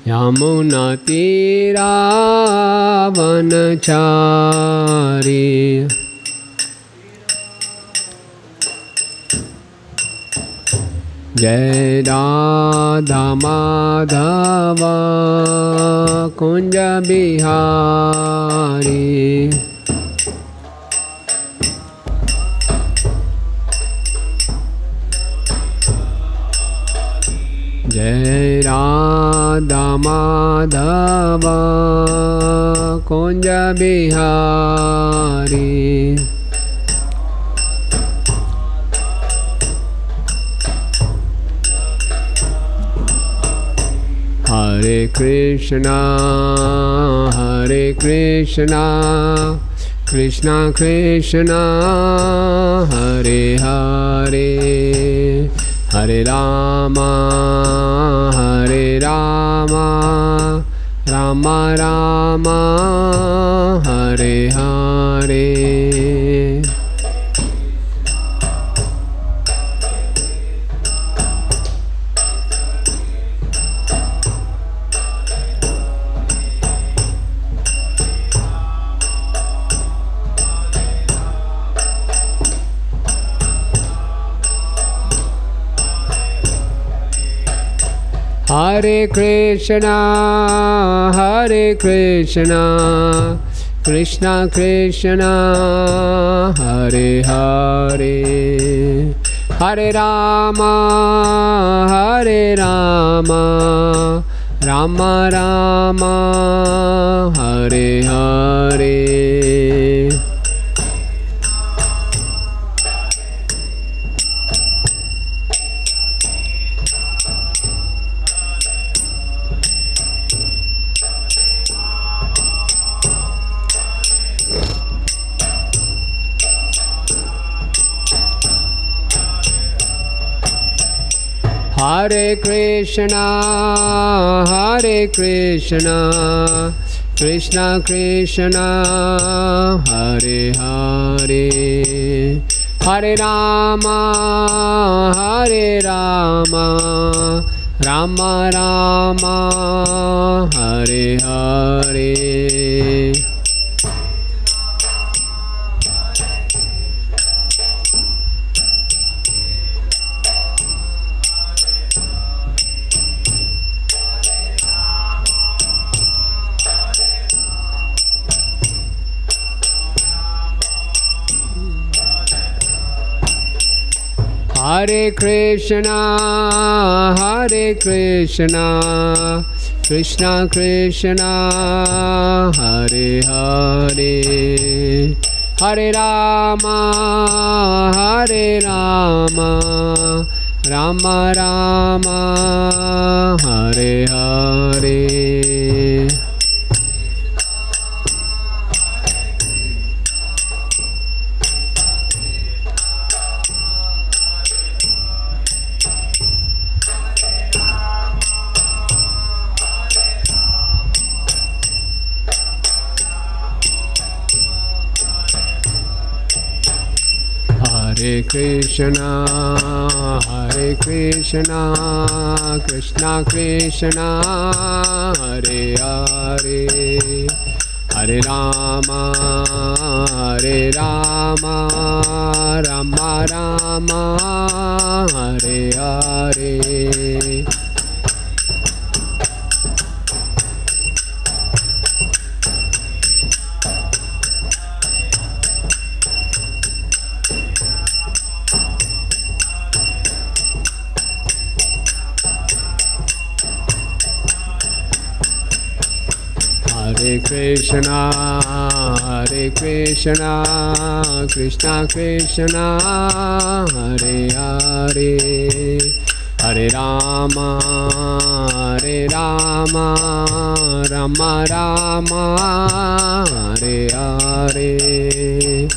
यमुना तीरावनचारी जय राधा माधव कुंज बिहारी जय राधा माधव कुंज बिहारी हरे Krishna Krishna Krishna Hare Hare Hare Rama Ram Ram Hare Hare Hare Krishna, Krishna Krishna, Hare Hare, Hare Rama, Rama Rama, Hare Hare. Hare Krishna, Krishna Krishna, Hare Hare, Hare Rama, Rama Rama, Hare Hare. Hare Krishna, Krishna Krishna, Hare Hare, Hare Rama, Rama Rama, Hare Hare. Hare Krishna, Krishna Krishna, Hare Hare, Hare Rama, Rama Rama, Hare Hare. Hare Krishna, Krishna Krishna, Hare Hare, Hare Rama, Rama Rama, Hare Hare.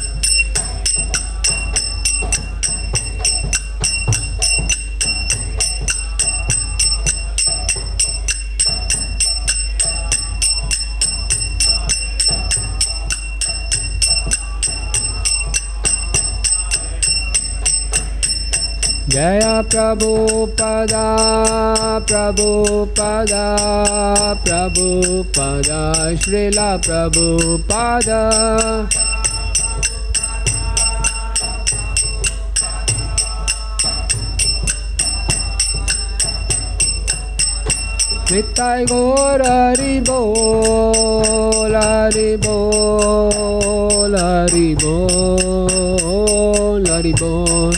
जय प्रभुपदा प्रभुपदा प्रभुपदा श्रील प्रभुपदा निताय गौर हरि बोल हरि बोल हरि बोल हरि बोल।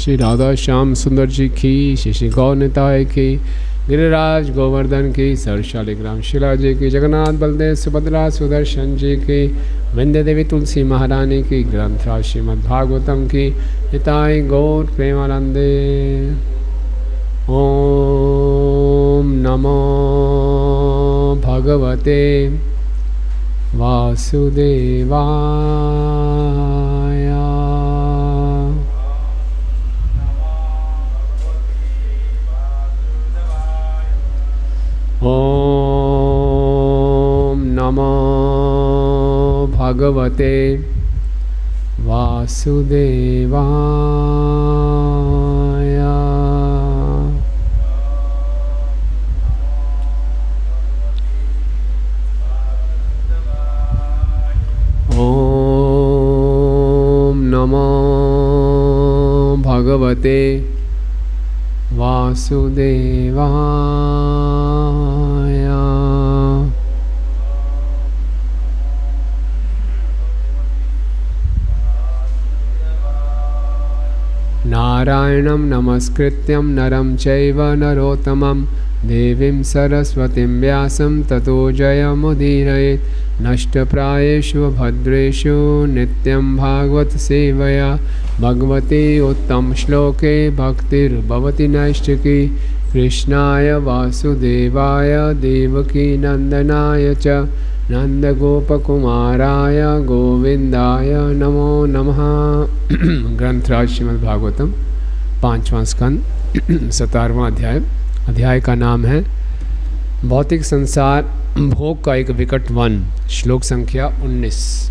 श्री राधा श्याम सुंदर जी की, श्री गौर निताय की, गिरिराज गोवर्धन की, सरशाली ग्राम शिला जी की, जगन्नाथ बलदेव सुभद्रा सुदर्शन जी की, विंध्य देवी तुलसी महारानी की, ग्रंथराज श्रीमद् भागवतम की, निताय गौर प्रेमानंदे। ओम नमो भगवते वासुदेवाय। ओम नमो भगवते वासुदेवाय। ओम नमो भगवते वासुदेवाय। नारायणं नमस्कृत्यं नरं चैव नरोत्तमं देवीं सरस्वतीं व्यासं ततो जयमुदीरयेत्। नष्टप्रायेषु भद्रेषु नित्यं भागवत सेवया भगवती उत्तम श्लोके भक्तिर्भवति नैष्ठिकी। कृष्णाय वासुदेवाय देवकी नंदनाय च नंदगोपकुमाराय गोविंदाय नमो नमः। ग्रंथराज श्रीमद् भागवतम 5वां स्कंद 17वां अध्याय। अध्याय का नाम है भौतिक संसार भोग का एक विकट वन। श्लोक संख्या 19।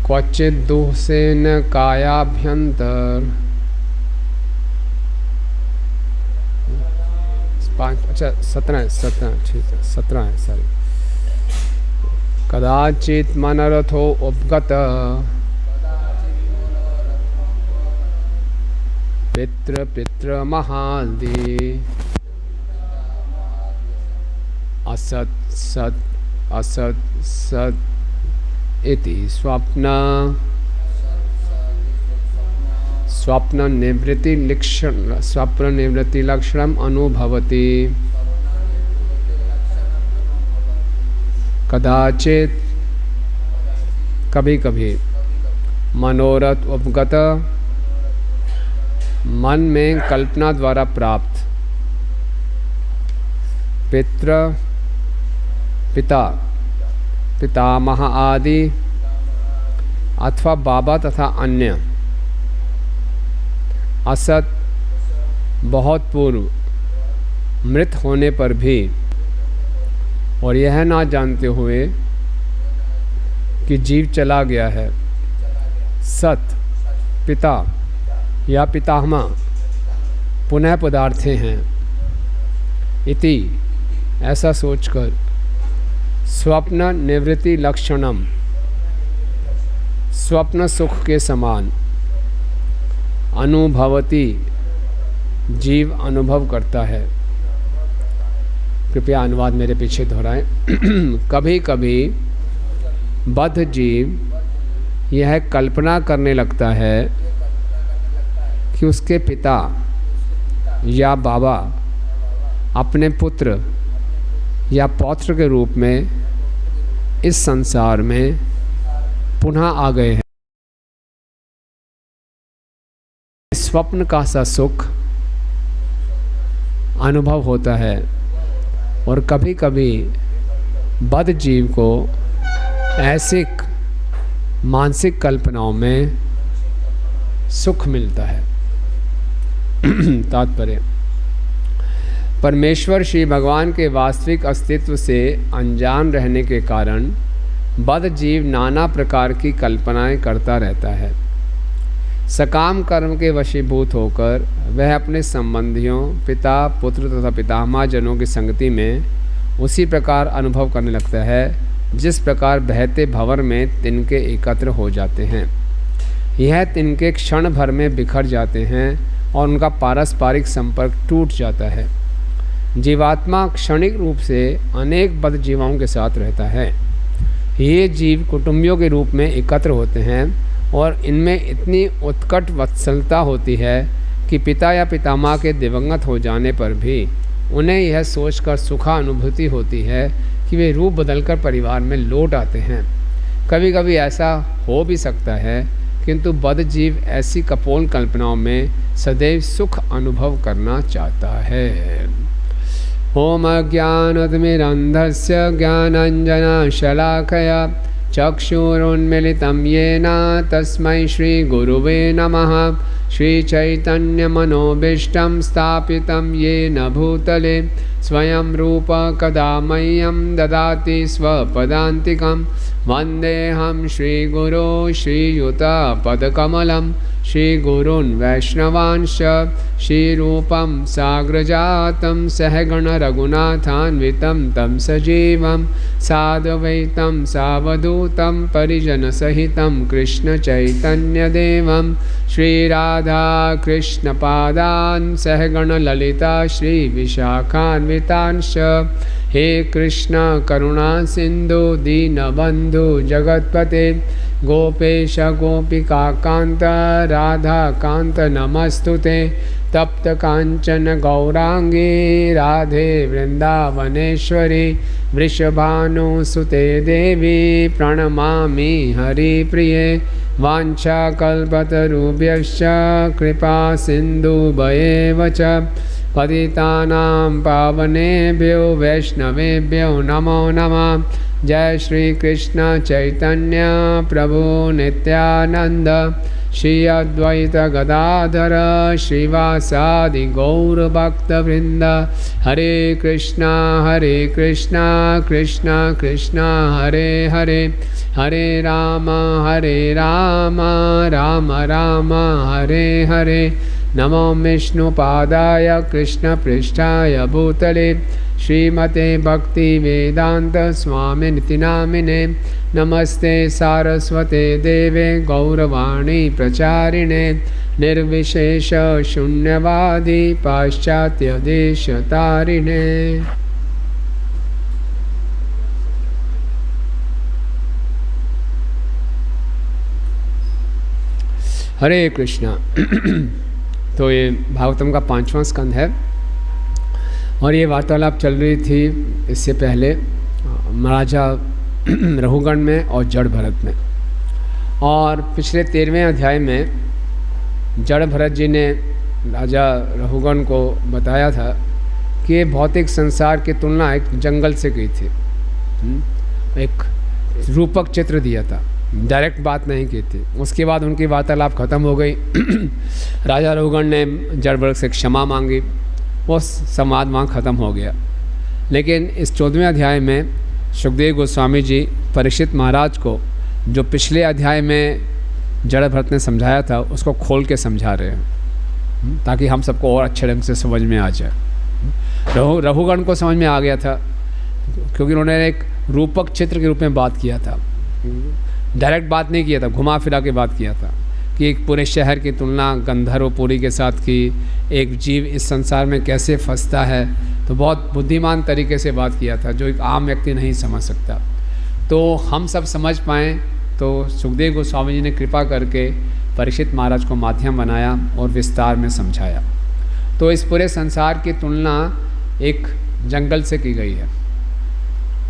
क्वचित दुःसेन कायाभ्यंतर। 17 ठीक है, 17 है सॉरी। कदाचित मनरथो उपगत पितृ महादि असत सत असत सत इति स्वप्न निवृत्ति लक्षणम अनुभवति। कदाचित कभी कभी मनोरथ उपगत मन में कल्पना द्वारा प्राप्त पिता पितामह आदि अथवा बाबा तथा अन्य असत बहुत पूर्व मृत होने पर भी और यह ना जानते हुए कि जीव चला गया है, सत पिता या पितामह पुनः पदार्थे हैं इति ऐसा सोचकर स्वप्न निवृत्ति लक्षणम स्वप्न सुख के समान अनुभवती जीव अनुभव करता है। कृपया अनुवाद मेरे पीछे दोहराएं। कभी कभी बद्ध जीव यह कल्पना करने लगता है कि उसके पिता या बाबा अपने पुत्र या पौत्र के रूप में इस संसार में पुनः आ गए हैं। स्वप्न का सा सुख अनुभव होता है और कभी कभी बद्ध जीव को ऐसी मानसिक कल्पनाओं में सुख मिलता है। तात्पर्य, परमेश्वर श्री भगवान के वास्तविक अस्तित्व से अनजान रहने के कारण बद्ध जीव नाना प्रकार की कल्पनाएं करता रहता है। सकाम कर्म के वशीभूत होकर वह अपने संबंधियों, पिता, पुत्र तथा पितामह जनों की संगति में उसी प्रकार अनुभव करने लगता है जिस प्रकार बहते भंवर में तिनके एकत्र हो जाते हैं। यह तिनके क्षण भर में बिखर जाते हैं और उनका पारस्परिक संपर्क टूट जाता है। जीवात्मा क्षणिक रूप से अनेक बद्ध जीवों के साथ रहता है। ये जीव कुटुंबियों के रूप में एकत्र होते हैं और इनमें इतनी उत्कट वत्सलता होती है कि पिता या पितामह के दिवंगत हो जाने पर भी उन्हें यह सोचकर सुखानुभूति होती है कि वे रूप बदलकर परिवार में लौट आते हैं। कभी कभी ऐसा हो भी सकता है, किंतु बद्ध जीव ऐसी कपोल कल्पनाओं में सदैव सुख अनुभव करना चाहता है। ओम अज्ञानतिमिरन्धस्य ज्ञानाञ्जनशलाकया चक्षुरुन्मीलितं येन तस्मै श्रीगुरुवे नमः। श्रीचैतन्यमनोभीष्टं स्थापितं येन भूतले स्वयं रूप कदा मह्यं ददाति स्वपदान्तिकं। वन्देऽहं श्रीगुरो श्रीयुतपदकमलं श्रीगुरून् वैष्णवांश्च श्रीरूपं साग्रजातं सहगण रघुनाथान्वितं तं सजीवं साद्वैतं सावधूतं परिजनसहितं कृष्णचैतन्यदेवं श्रीराधाकृष्णपादान् सहगण ललिता श्रीविशाखान्वितांश्च। हे कृष्ण करुणा सिंधु दीनबंधु जगत्पते गोपेश गोपिका कांत राधा कांत नमस्तुते। तप्त कांचन गौरांगी राधे वृंदावनेश्वरी वृषभानुसुते देवी प्रणमामि हरिप्रिये। वाञ्छाकल्पतरुभ्यश्च कृपा सिन्धुभ्येव च पतितानां पावनेभ्यो वैष्णवेभ्यो नमो नमः। जय श्री कृष्ण चैतन्य प्रभु नित्यानंद श्री अद्वैत गदाधर श्रीवासादि गौरभक्तवृंद। हरे कृष्णा कृष्णा कृष्णा हरे हरे, हरे राम राम राम हरे हरे। नमो विष्णुपादाय कृष्णपृष्ठाय भूतले श्रीमते भक्ति वेदांत स्वामिनिति नामिने। नमस्ते सारस्वते देवे गौरवाणी प्रचारिणे निर्विशेष शून्यवादी पाश्चात्य देशतारिणे। हरे कृष्णा। तो ये भागवतम का 5वां स्कंद है और ये वार्तालाप चल रही थी इससे पहले महाराजा रघुगण में और जड़ भरत में। और पिछले 13वें अध्याय में जड़ भरत जी ने राजा रघुगण को बताया था कि ये भौतिक संसार की तुलना एक जंगल से की थी। एक रूपक चित्र दिया था, डायरेक्ट बात नहीं की थी। उसके बाद उनकी वार्तालाप ख़त्म हो गई। राजा रघुगण ने जड़ भरत से क्षमा मांगी, वो संवाद वहाँ ख़त्म हो गया। लेकिन इस 14वें अध्याय में सुखदेव गोस्वामी जी परीक्षित महाराज को जो पिछले अध्याय में जड़ भरत ने समझाया था उसको खोल के समझा रहे हैं ताकि हम सबको और अच्छे ढंग से समझ में आ जाए। रघुगण को समझ में आ गया था क्योंकि उन्होंने एक रूपक चित्र के रूप में बात किया था, डायरेक्ट बात नहीं किया था, घुमा फिरा के बात किया था कि एक पूरे शहर की तुलना गंधर्वपुरी के साथ की, एक जीव इस संसार में कैसे फंसता है। तो बहुत बुद्धिमान तरीके से बात किया था जो एक आम व्यक्ति नहीं समझ सकता। तो हम सब समझ पाएँ तो सुखदेव गोस्वामी जी ने कृपा करके परीक्षित महाराज को माध्यम बनाया और विस्तार में समझाया। तो इस पूरे संसार की तुलना एक जंगल से की गई है,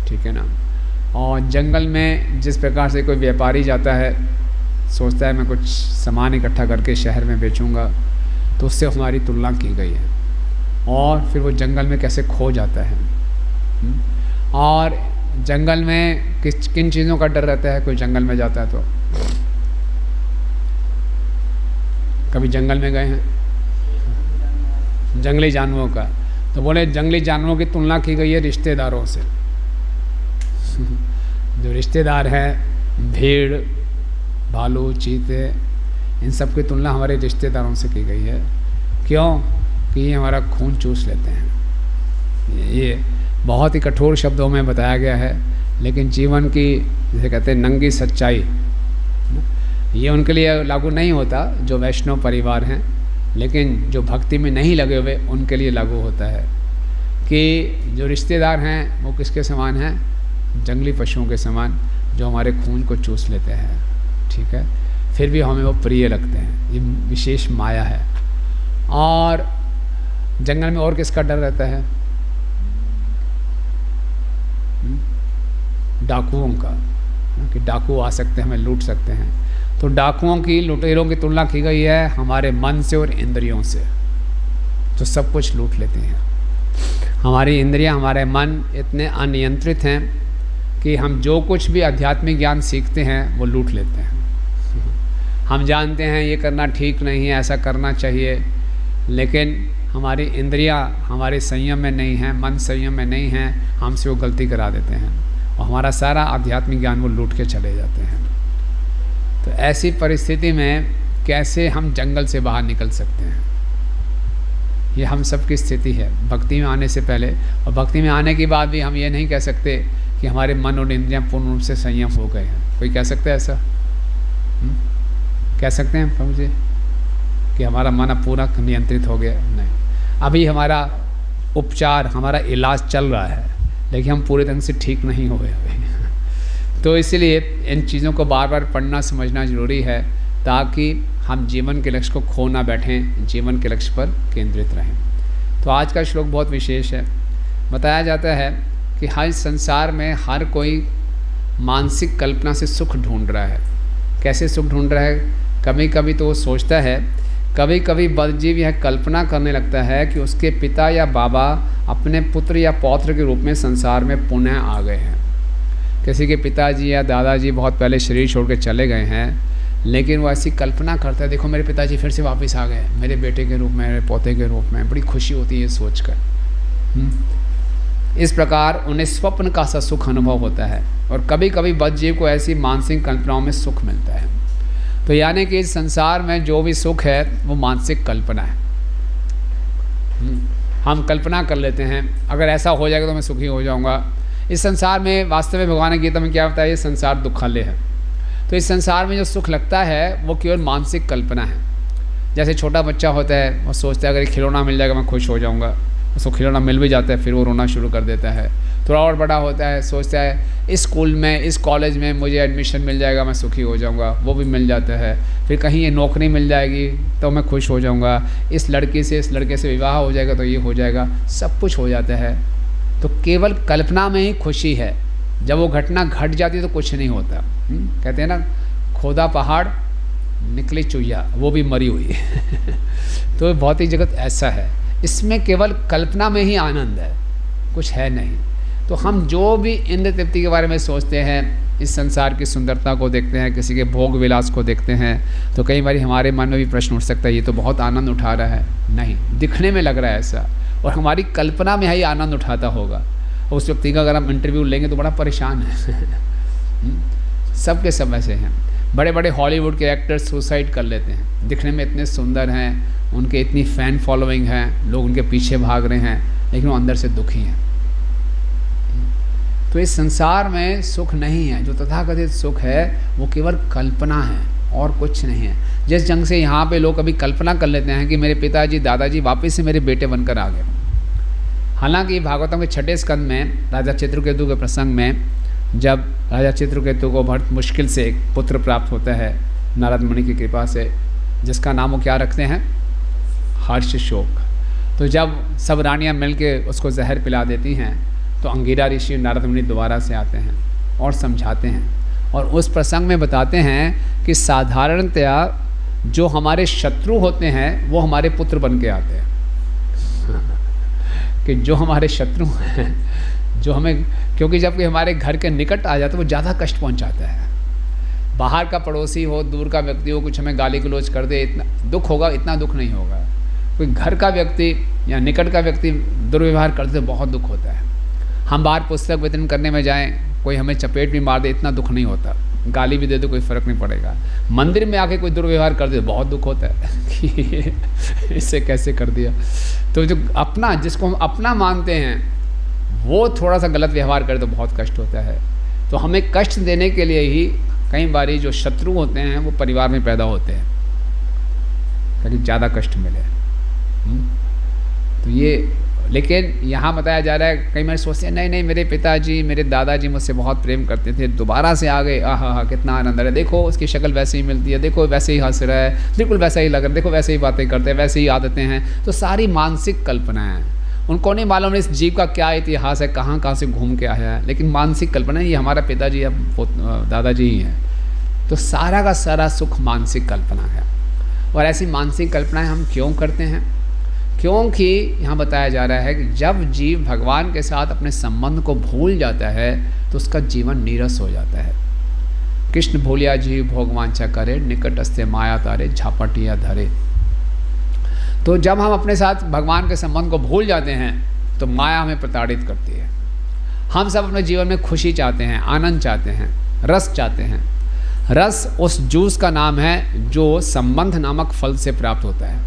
ठीक है ना। और जंगल में जिस प्रकार से कोई व्यापारी जाता है, सोचता है मैं कुछ सामान इकट्ठा करके शहर में बेचूंगा, तो उससे हमारी तुलना की गई है। और फिर वो जंगल में कैसे खो जाता है। और जंगल में किन चीज़ों का डर रहता है? कोई जंगल में जाता है तो कभी जंगल में गए हैं? जंगली जानवरों का, तो बोले जंगली जानवरों की तुलना की गई है रिश्तेदारों से। जो रिश्तेदार हैं, भीड़, भालू, चीते, इन सब की तुलना हमारे रिश्तेदारों से की गई है। क्यों? कि ये हमारा खून चूस लेते हैं। ये बहुत ही कठोर शब्दों में बताया गया है, लेकिन जीवन की जैसे कहते हैं नंगी सच्चाई, ये उनके लिए लागू नहीं होता जो वैष्णव परिवार हैं, लेकिन जो भक्ति में नहीं लगे हुए उनके लिए लागू होता है कि जो रिश्तेदार हैं वो किसके समान हैं? जंगली पशुओं के समान, जो हमारे खून को चूस लेते हैं। ठीक है, फिर भी हमें वो प्रिय लगते हैं। ये विशेष माया है। और जंगल में और किसका डर रहता है? डाकुओं का, कि डाकू आ सकते हैं, हमें लूट सकते हैं। तो डाकुओं की, लुटेरों की तुलना की गई है हमारे मन से और इंद्रियों से, जो सब कुछ लूट लेते हैं। हमारी इंद्रियां, हमारे मन इतने अनियंत्रित हैं कि हम जो कुछ भी आध्यात्मिक ज्ञान सीखते हैं वो लूट लेते हैं। हम जानते हैं ये करना ठीक नहीं है, ऐसा करना चाहिए, लेकिन हमारी इंद्रियां हमारे संयम में नहीं हैं, मन संयम में नहीं है, हमसे वो गलती करा देते हैं और हमारा सारा आध्यात्मिक ज्ञान वो लूट के चले जाते हैं। तो ऐसी परिस्थिति में कैसे हम जंगल से बाहर निकल सकते हैं? ये हम सब की स्थिति है भक्ति में आने से पहले, और भक्ति में आने के बाद भी हम ये नहीं कह सकते कि हमारे मन और इंद्रियां पूर्ण रूप से संयम हो गए हैं। कोई कह सकता है ऐसा? कह सकते हैं प्रभु जी कि हमारा मन अब पूरा नियंत्रित हो गया? नहीं, अभी हमारा उपचार, हमारा इलाज चल रहा है, लेकिन हम पूरे ढंग से ठीक नहीं हुए अभी। तो इसलिए इन चीज़ों को बार बार पढ़ना समझना ज़रूरी है, ताकि हम जीवन के लक्ष्य को खो ना बैठें, जीवन के लक्ष्य पर केंद्रित रहें। तो आज का श्लोक बहुत विशेष है। बताया जाता है कि हर संसार में हर कोई मानसिक कल्पना से सुख ढूंढ रहा है। कैसे सुख ढूंढ रहा है? कभी कभी तो वो सोचता है, कभी कभी बद्धजीव यह कल्पना करने लगता है कि उसके पिता या बाबा अपने पुत्र या पौत्र के रूप में संसार में पुनः आ गए हैं। किसी के पिताजी या दादाजी बहुत पहले शरीर छोड़ के चले गए हैं, लेकिन वो ऐसी कल्पना करता है, देखो मेरे पिताजी फिर से वापस आ गए, मेरे बेटे के रूप में, मेरे पोते के रूप में। बड़ी खुशी होती है ये सोचकर। इस प्रकार उन्हें स्वप्न का सा सुख अनुभव होता है, और कभी कभी बद्धजीव को ऐसी मानसिक कल्पनाओं में सुख मिलता है। तो यानी कि इस संसार में जो भी सुख है वो मानसिक कल्पना है। हम कल्पना कर लेते हैं, अगर ऐसा हो जाएगा तो मैं सुखी हो जाऊंगा। इस संसार में वास्तव में भगवान ने गीता में क्या बताया? ये संसार दुखालय है। तो इस संसार में जो सुख लगता है वो केवल मानसिक कल्पना है। जैसे छोटा बच्चा होता है, वो सोचता है अगर खिलौना मिल जाएगा मैं खुश हो जाऊंगा, उसको खिलौना मिल भी जाता है, फिर वो रोना शुरू कर देता है। थोड़ा और बड़ा होता है, सोचता है इस स्कूल में, इस कॉलेज में मुझे एडमिशन मिल जाएगा, मैं सुखी हो जाऊंगा, वो भी मिल जाता है। फिर कहीं ये नौकरी मिल जाएगी तो मैं खुश हो जाऊंगा, इस लड़की से, इस लड़के से विवाह हो जाएगा तो ये हो जाएगा, सब कुछ हो जाता है। तो केवल कल्पना में ही खुशी है। जब वो घटना घट जाती है तो कुछ नहीं होता। कहते हैं ना, खोदा पहाड़ निकली चुईया, वो भी मरी हुई। तो भौतिक जगत ऐसा है, इसमें केवल कल्पना में ही आनंद है, कुछ है नहीं। तो हम जो भी इंद्र तृप्ति के बारे में सोचते हैं, इस संसार की सुंदरता को देखते हैं, किसी के भोग विलास को देखते हैं, तो कई बार हमारे मन में भी प्रश्न उठ सकता है, ये तो बहुत आनंद उठा रहा है। नहीं, दिखने में लग रहा है ऐसा, और हमारी कल्पना में ही आनंद उठाता होगा। और उस व्यक्ति का अगर हम इंटरव्यू लेंगे तो बड़ा परेशान है। सबके सब ऐसे हैं। बड़े बड़े हॉलीवुड के एक्टर्स सुसाइड कर लेते हैं, दिखने में इतने सुंदर हैं, उनके इतनी फ़ैन फॉलोइंग है, लोग उनके पीछे भाग रहे हैं, लेकिन वो अंदर से दुखी हैं। तो इस संसार में सुख नहीं है। जो तथाकथित सुख है वो केवल कल्पना है और कुछ नहीं है। जिस ढंग से यहाँ पे लोग कभी कल्पना कर लेते हैं कि मेरे पिताजी दादाजी वापस से मेरे बेटे बनकर आ गए। हालांकि भागवतम के 6ठे स्कंद में राजा चित्रकेतु के प्रसंग में, जब राजा चित्रकेतु को बहुत मुश्किल से एक पुत्र प्राप्त होता है नारद मुनि की कृपा से, जिसका नाम वो क्या रखते हैं? हर्ष शोक। तो जब सब रानियाँ मिलके उसको जहर पिला देती हैं, तो अंगिरा ऋषि नारद मुनि दोबारा से आते हैं और समझाते हैं, और उस प्रसंग में बताते हैं कि साधारणतया जो हमारे शत्रु होते हैं वो हमारे पुत्र बन के आते हैं। कि जो हमारे शत्रु हैं, जो हमें, क्योंकि जब कोई हमारे घर के निकट आ जाता है वो ज़्यादा कष्ट पहुंचाता है। बाहर का पड़ोसी हो, दूर का व्यक्ति हो, कुछ हमें गाली गलौज कर दे, इतना दुख होगा, इतना दुख नहीं होगा। कोई घर का व्यक्ति या निकट का व्यक्ति दुर्व्यवहार करते तो बहुत दुख होता है। हम बाहर पुस्तक वितरण करने में जाएं, कोई हमें चपेट भी मार दे, इतना दुख नहीं होता। गाली भी दे दो कोई फ़र्क नहीं पड़ेगा। मंदिर में आके कोई दुर्व्यवहार कर दे बहुत दुख होता है कि इससे कैसे कर दिया। तो जो अपना, जिसको हम अपना मानते हैं, वो थोड़ा सा गलत व्यवहार करे तो बहुत कष्ट होता है। तो हमें कष्ट देने के लिए ही कई बारी जो शत्रु होते हैं वो परिवार में पैदा होते हैं, ताकि ज़्यादा कष्ट मिले। तो ये, लेकिन यहाँ बताया जा रहा है, कई बार सोचते हैं नहीं नहीं मेरे पिताजी, मेरे दादाजी मुझसे बहुत प्रेम करते थे, दोबारा से आ गए, आहा हा कितना आनंद है, देखो उसकी शक्ल वैसे ही मिलती है, देखो वैसे ही हंस रहा है, बिल्कुल वैसा ही लग रहा है, देखो वैसे ही बातें करते हैं, वैसे ही आदतें हैं। तो सारी मानसिक कल्पना है, उनको नहीं मालूम इस जीव का क्या इतिहास है, कहाँ कहाँ से घूम के आया है, लेकिन मानसिक कल्पना, ये हमारा पिताजी या दादाजी ही हैं। तो सारा का सारा सुख मानसिक कल्पना है। और ऐसी मानसिक कल्पनाएं हम क्यों करते हैं? क्योंकि यहाँ बताया जा रहा है कि जब जीव भगवान के साथ अपने संबंध को भूल जाता है तो उसका जीवन नीरस हो जाता है। कृष्ण भूलिया जीव भोगवांछा करे, निकट अस्ते माया तारे, झापटिया धरे। तो जब हम अपने साथ भगवान के संबंध को भूल जाते हैं तो माया हमें प्रताड़ित करती है। हम सब अपने जीवन में खुशी चाहते हैं, आनंद चाहते हैं, रस चाहते हैं। रस उस जूस का नाम है जो संबंध नामक फल से प्राप्त होता है।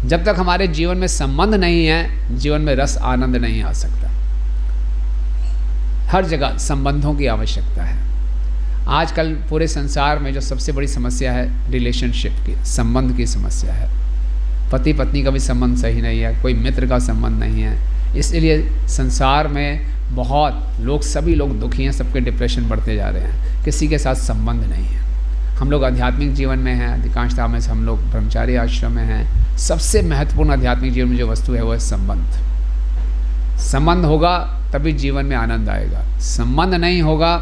जब तक हमारे जीवन में संबंध नहीं है, जीवन में रस आनंद नहीं आ सकता। हर जगह संबंधों की आवश्यकता है। आजकल पूरे संसार में जो सबसे बड़ी समस्या है रिलेशनशिप की, संबंध की समस्या है। पति पत्नी का भी संबंध सही नहीं है, कोई मित्र का संबंध नहीं है। इसलिए संसार में बहुत लोग, सभी लोग दुखी हैं, सबके डिप्रेशन बढ़ते जा रहे हैं, किसी के साथ संबंध नहीं है। हम लोग आध्यात्मिक जीवन में हैं, अधिकांशतः में से हम लोग ब्रह्मचारी आश्रम में हैं। सबसे महत्वपूर्ण आध्यात्मिक जीवन में जो वस्तु है वो है संबंध। संबंध होगा तभी जीवन में आनंद आएगा, संबंध नहीं होगा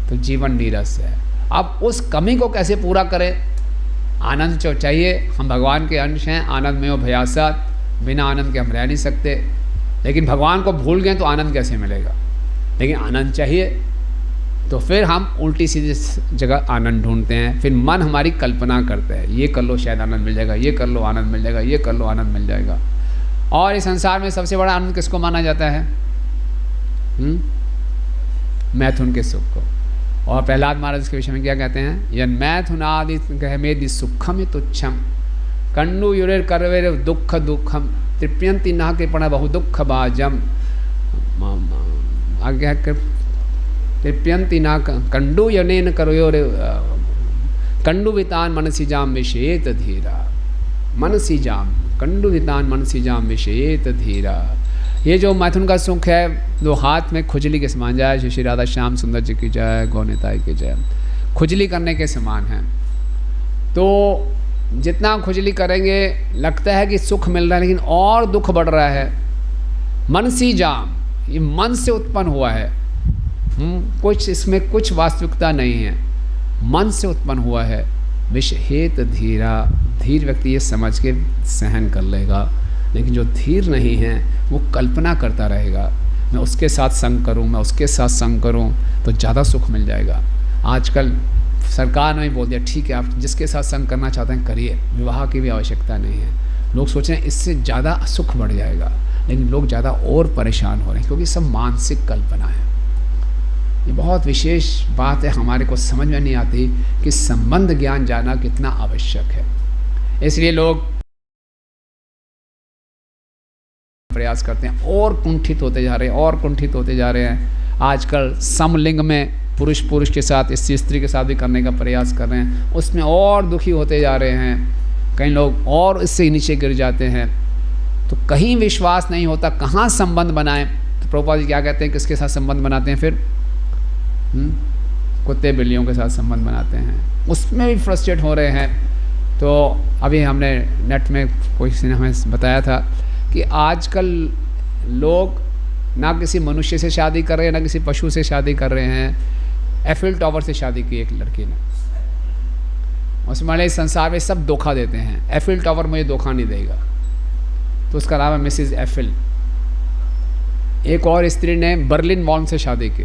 तो जीवन नीरस है। अब उस कमी को कैसे पूरा करें? आनंद जो चाहिए, हम भगवान के अंश हैं, आनंद में हो भयासात, बिना आनंद के हम रह नहीं सकते। लेकिन भगवान को भूल गए तो आनंद कैसे मिलेगा? लेकिन आनंद चाहिए तो फिर हम उल्टी सीधी जगह आनंद ढूंढते हैं। फिर मन हमारी कल्पना करता है, ये कर लो शायद आनंद मिल जाएगा, ये कर लो आनंद मिल जाएगा, ये कर लो आनंद मिल जाएगा। और इस संसार में सबसे बड़ा आनंद किसको माना जाता है? मैथुन के सुख को। और प्रहलाद महाराज इसके विषय में क्या कहते हैं? यन मैथुनादि गहमेदि सुखम तुच्छम कंडू युरेर करवेर दुख दुखम तृप्यंति ना कृपण बहु दुख बाजम। आगे तृप्यंति ना कंडू यनेन करोयोर कंडू वितान मनसी जाम विषेत धीरा। मनसी जाम कंडू वितान मनसी जाम विषेत धीरा। ये जो मैथुन का सुख है, दो हाथ में खुजली के समान, जय श्री राधा श्याम सुंदर जी की जय, गौनिताई की जय, खुजली करने के समान है। तो जितना खुजली करेंगे लगता है कि सुख मिल रहा है, लेकिन और दुख बढ़ रहा है। मनसी जाम, ये मन से उत्पन्न हुआ है, कुछ इसमें कुछ वास्तविकता नहीं है, मन से उत्पन्न हुआ है। विषहेत धीरा, धीर व्यक्ति ये समझ के सहन कर लेगा। लेकिन जो धीर नहीं है वो कल्पना करता रहेगा, मैं उसके साथ संग करूं, मैं उसके साथ संग करूं तो ज़्यादा सुख मिल जाएगा। आजकल सरकार ने बोल दिया ठीक है, आप जिसके साथ संग करना चाहते हैं करिए, विवाह की भी आवश्यकता नहीं है। लोग सोच रहे हैं इससे ज़्यादा सुख बढ़ जाएगा, लेकिन लोग ज़्यादा और परेशान हो रहे हैं, क्योंकि सब मानसिक कल्पना है। ये बहुत विशेष बात है, हमारे को समझ में नहीं आती कि संबंध ज्ञान जानना कितना आवश्यक है। इसलिए लोग प्रयास करते हैं और कुंठित होते जा रहे हैं, और कुंठित होते जा रहे हैं। आजकल समलिंग में पुरुष पुरुष के साथ, स्त्री स्त्री के साथ भी करने का प्रयास कर रहे हैं, उसमें और दुखी होते जा रहे हैं। कई लोग और इससे नीचे गिर जाते हैं। तो कहीं विश्वास नहीं होता, कहाँ संबंध बनाएं? तो प्रभुपाद जी क्या कहते हैं, किसके साथ संबंध बनाते हैं? फिर कुत्ते बिल्लियों के साथ संबंध बनाते हैं, उसमें भी फ्रस्ट्रेट हो रहे हैं। तो अभी हमने नेट में कोई किसी ने हमें बताया था कि आजकल लोग ना किसी मनुष्य से शादी कर रहे हैं, ना किसी पशु से शादी कर रहे हैं। एफिल टावर से शादी की एक लड़की ने, उसमें इस संसार में सब धोखा देते हैं, एफिल टावर मुझे धोखा नहीं देगा, तो उसका नाम है मिसिज एफिल। एक और स्त्री ने बर्लिन वॉल से शादी की,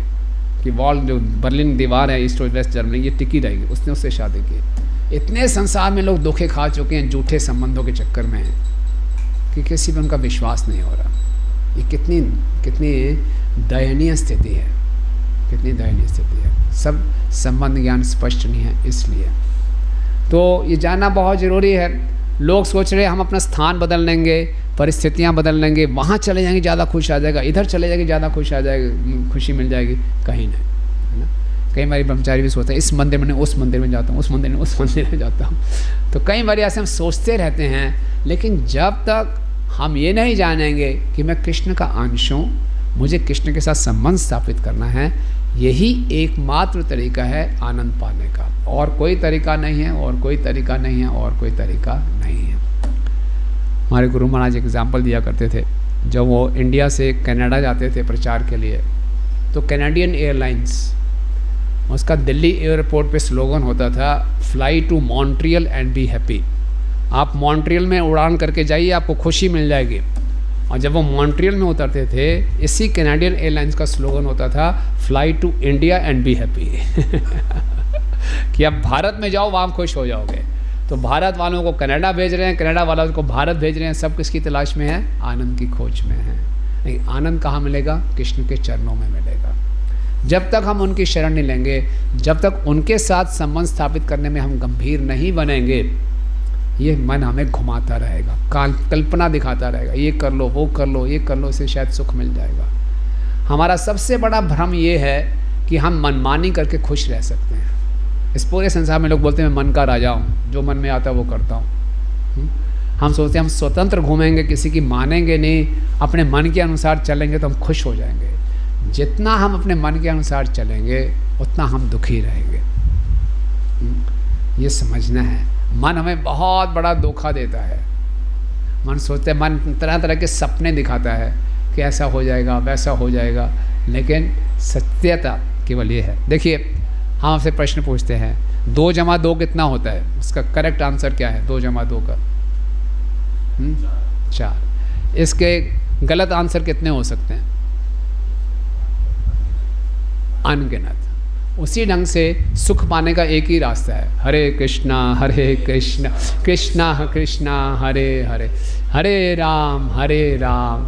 कि वॉल जो बर्लिन दीवार है ईस्ट और वेस्ट जर्मनी ये टिकी रहेगी, उसने उससे शादी की। इतने संसार में लोग धोखे खा चुके हैं झूठे संबंधों के चक्कर में कि किसी पर उनका विश्वास नहीं हो रहा। ये कितनी कितनी दयनीय स्थिति है, कितनी दयनीय स्थिति है। सब संबंध ज्ञान स्पष्ट नहीं है, इसलिए तो ये जानना बहुत ज़रूरी है। लोग सोच रहे हैं हम अपना स्थान बदल लेंगे, परिस्थितियाँ बदल लेंगे, वहाँ चले जाएंगे ज़्यादा खुश आ जाएगा, इधर चले जाएंगे ज़्यादा खुश आ जाएगा, खुशी मिल जाएगी। कहीं नहीं, है ना। कई बार ब्रह्मचारी भी सोचते हैं इस मंदिर में नहीं उस मंदिर में जाता हूँ, उस मंदिर में उस मंदिर में जाता हूँ। तो कई बार ऐसे हम सोचते रहते हैं, लेकिन जब तक हम ये नहीं जानेंगे कि मैं कृष्ण का अंश हूँ, मुझे कृष्ण के साथ संबंध स्थापित करना है, यही एकमात्र तरीका है आनंद पाने का। और कोई तरीका नहीं है, और कोई तरीका नहीं है, और कोई तरीका नहीं है। हमारे गुरु महाराज एग्जाम्पल दिया करते थे, जब वो इंडिया से कनाडा जाते थे प्रचार के लिए, तो कैनेडियन एयरलाइंस, उसका दिल्ली एयरपोर्ट पे स्लोगन होता था, fly to Montreal and be happy. आप मॉन्ट्रियल में उड़ान करके जाइए, आपको खुशी मिल जाएगी। और जब वो मॉन्ट्रियल में उतरते थे, इसी कैनेडियन एयरलाइंस का स्लोगन होता था, fly to India and be happy. कि आप भारत में जाओ, वहाँ खुश हो जाओगे। तो भारत वालों को कनाडा भेज रहे हैं, कनाडा वालों को भारत भेज रहे हैं, सब किसकी तलाश में है? आनंद की खोज में है। नहीं, आनंद कहाँ मिलेगा? कृष्ण के चरणों में मिलेगा। जब तक हम उनकी शरण नहीं लेंगे, जब तक उनके साथ संबंध स्थापित करने में हम गंभीर नहीं बनेंगे, ये मन हमें घुमाता रहेगा, कल्पना दिखाता रहेगा, ये कर लो, वो कर लो, ये कर लो, इससे शायद सुख मिल जाएगा। हमारा सबसे बड़ा भ्रम ये है कि हम मनमानी करके खुश रह सकते हैं। इस पूरे संसार में लोग बोलते हैं मैं मन का राजा हूँ, जो मन में आता है वो करता हूँ। हम सोचते हैं हम स्वतंत्र घूमेंगे, किसी की मानेंगे नहीं, अपने मन के अनुसार चलेंगे तो हम खुश हो जाएंगे। जितना हम अपने मन के अनुसार चलेंगे उतना हम दुखी रहेंगे। ये समझना है। मन हमें बहुत बड़ा धोखा देता है। मन सोचते हैं, मन तरह तरह के सपने दिखाता है कि ऐसा हो जाएगा, वैसा हो जाएगा, लेकिन सत्यता केवल ये है। देखिए, हम आपसे प्रश्न पूछते हैं, 2 + 2 कितना होता है? उसका करेक्ट आंसर क्या है? 2 + 2 का 4। इसके गलत आंसर कितने हो सकते हैं? अनगिनत। उसी ढंग से सुख पाने का एक ही रास्ता है, हरे कृष्णा कृष्णा कृष्णा हरे हरे, हरे राम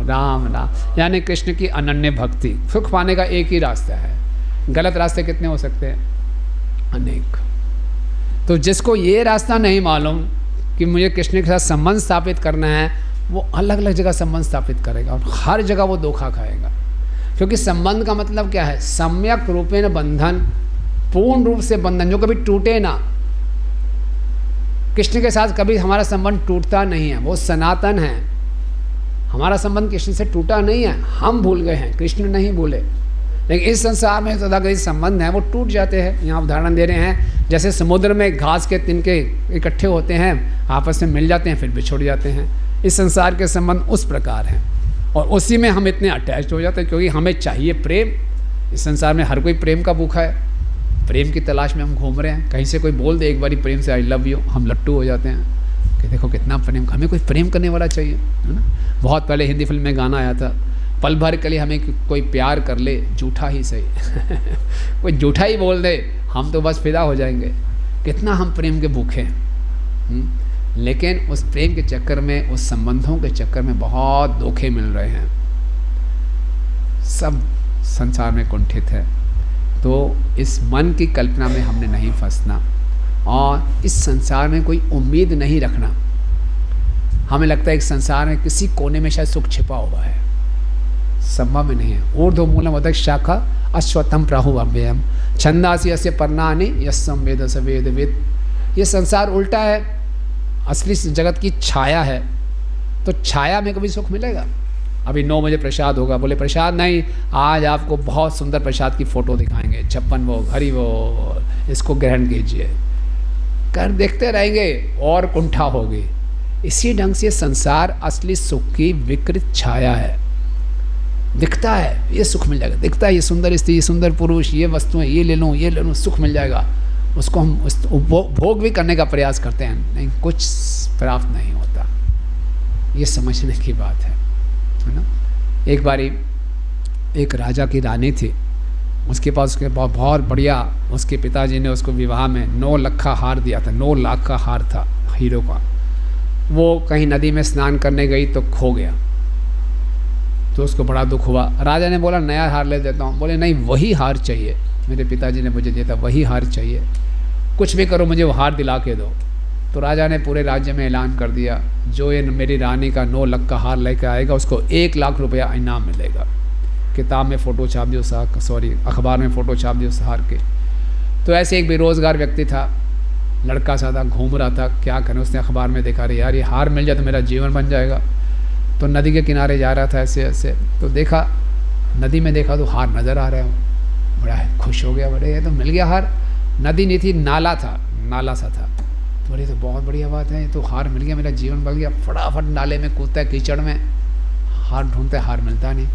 राम राम। यानी कृष्ण की अनन्य भक्ति। सुख पाने का एक ही रास्ता है। गलत रास्ते कितने हो सकते हैं? अनेक। तो जिसको ये रास्ता नहीं मालूम कि मुझे कृष्ण के साथ संबंध स्थापित करना है, वो अलग अलग जगह संबंध स्थापित करेगा और हर जगह वो धोखा खाएगा। क्योंकि संबंध का मतलब क्या है? सम्यक रूपेण बंधन, पूर्ण रूप से बंधन जो कभी टूटे ना। कृष्ण के साथ कभी हमारा संबंध टूटता नहीं है, वो सनातन है। हमारा संबंध कृष्ण से टूटा नहीं है, हम भूल गए हैं, कृष्ण नहीं भूले। लेकिन इस संसार में तथाकथित संबंध हैं वो टूट जाते हैं। यहाँ उदाहरण दे रहे हैं, जैसे समुद्र में घास के तिनके इकट्ठे होते हैं, आपस में मिल जाते हैं, फिर बिछुड़ जाते हैं। इस संसार के संबंध उस प्रकार हैं और उसी में हम इतने अटैच हो जाते हैं क्योंकि हमें चाहिए प्रेम। इस संसार में हर कोई प्रेम का भूखा है, प्रेम की तलाश में हम घूम रहे हैं। कहीं से कोई बोल दे एक बारी प्रेम से आई लव यू, हम लट्टू हो जाते हैं कि देखो कितना प्रेम, हमें कोई प्रेम करने वाला चाहिए, है ना। बहुत पहले हिंदी फिल्म में गाना आया था, पल भर के लिए हमें कोई प्यार कर ले, झूठा ही सही। कोई झूठा ही बोल दे, हम तो बस फिदा हो जाएंगे। कितना हम प्रेम के भूखे हैं। लेकिन उस प्रेम के चक्कर में, उस संबंधों के चक्कर में बहुत धोखे मिल रहे हैं। सब संसार में कुंठित है। तो इस मन की कल्पना में हमने नहीं फंसना और इस संसार में कोई उम्मीद नहीं रखना। हमें लगता है कि संसार में किसी कोने में शायद सुख छिपा हुआ है, संभव में नहीं है। ऊर्ध्वमूलम अधः शाखा अश्वत्थम प्राहुरव्ययम् छंदासि यस्य पर्णानि यस्सं वेद स वेदवित्। ये संसार उल्टा है, असली जगत की छाया है। तो छाया में कभी सुख मिलेगा? अभी 9 बजे प्रसाद होगा, बोले प्रसाद नहीं, आज आपको बहुत सुंदर प्रसाद की फ़ोटो दिखाएंगे, 56 भोग, हरि वो, इसको ग्रहण कीजिए। कर देखते रहेंगे और कुंठा होगी। इसी ढंग से संसार असली सुख की विकृत छाया है। दिखता है ये सुख मिल जाएगा, दिखता है ये सुंदर स्त्री, ये सुंदर पुरुष, ये वस्तुएं, ये ले लूँ, सुख मिल जाएगा। उसको हम भोग भी करने का प्रयास करते हैं, नहीं, कुछ प्राप्त नहीं होता। ये समझने की बात है ना। एक बारी एक राजा की रानी थी, उसके पास उसके बहुत बढ़िया, उसके पिताजी ने उसको विवाह में 9 लाख का हार दिया था। 9 लाख का हार था हीरो का। वो कहीं नदी में स्नान करने गई तो खो गया, तो उसको बड़ा दुख हुआ। राजा ने बोला नया हार ले देता हूँ। बोले नहीं, वही हार चाहिए, मेरे पिताजी ने मुझे दिया था, वही हार चाहिए, कुछ भी करो मुझे वो हार दिला के दो। तो राजा ने पूरे राज्य में ऐलान कर दिया, जो ये मेरी रानी का 9 लाख का हार लेकर आएगा उसको 1 लाख रुपया इनाम मिलेगा। किताब में फ़ोटो छाप दी उस अखबार में फ़ोटो छाप दी उस हार के। तो ऐसे एक बेरोज़गार व्यक्ति था, लड़का सा था, घूम रहा था, क्या करें, उसने अखबार में देखा, अरे यार ये हार मिल जाए तो मेरा जीवन बन जाएगा। तो नदी के किनारे जा रहा था ऐसे ऐसे, तो देखा नदी में, देखा तो हार नज़र आ रहा है, बड़ा खुश हो गया, बड़े ये तो मिल गया हार। नदी नहीं थी, नाला था, नाला सा था। तो अरे तो बहुत बढ़िया बात है, ये तो हार मिल गया, मेरा जीवन बन गया। फटाफट नाले में कूदता है, कीचड़ में, हार ढूंढता है, हार मिलता नहीं।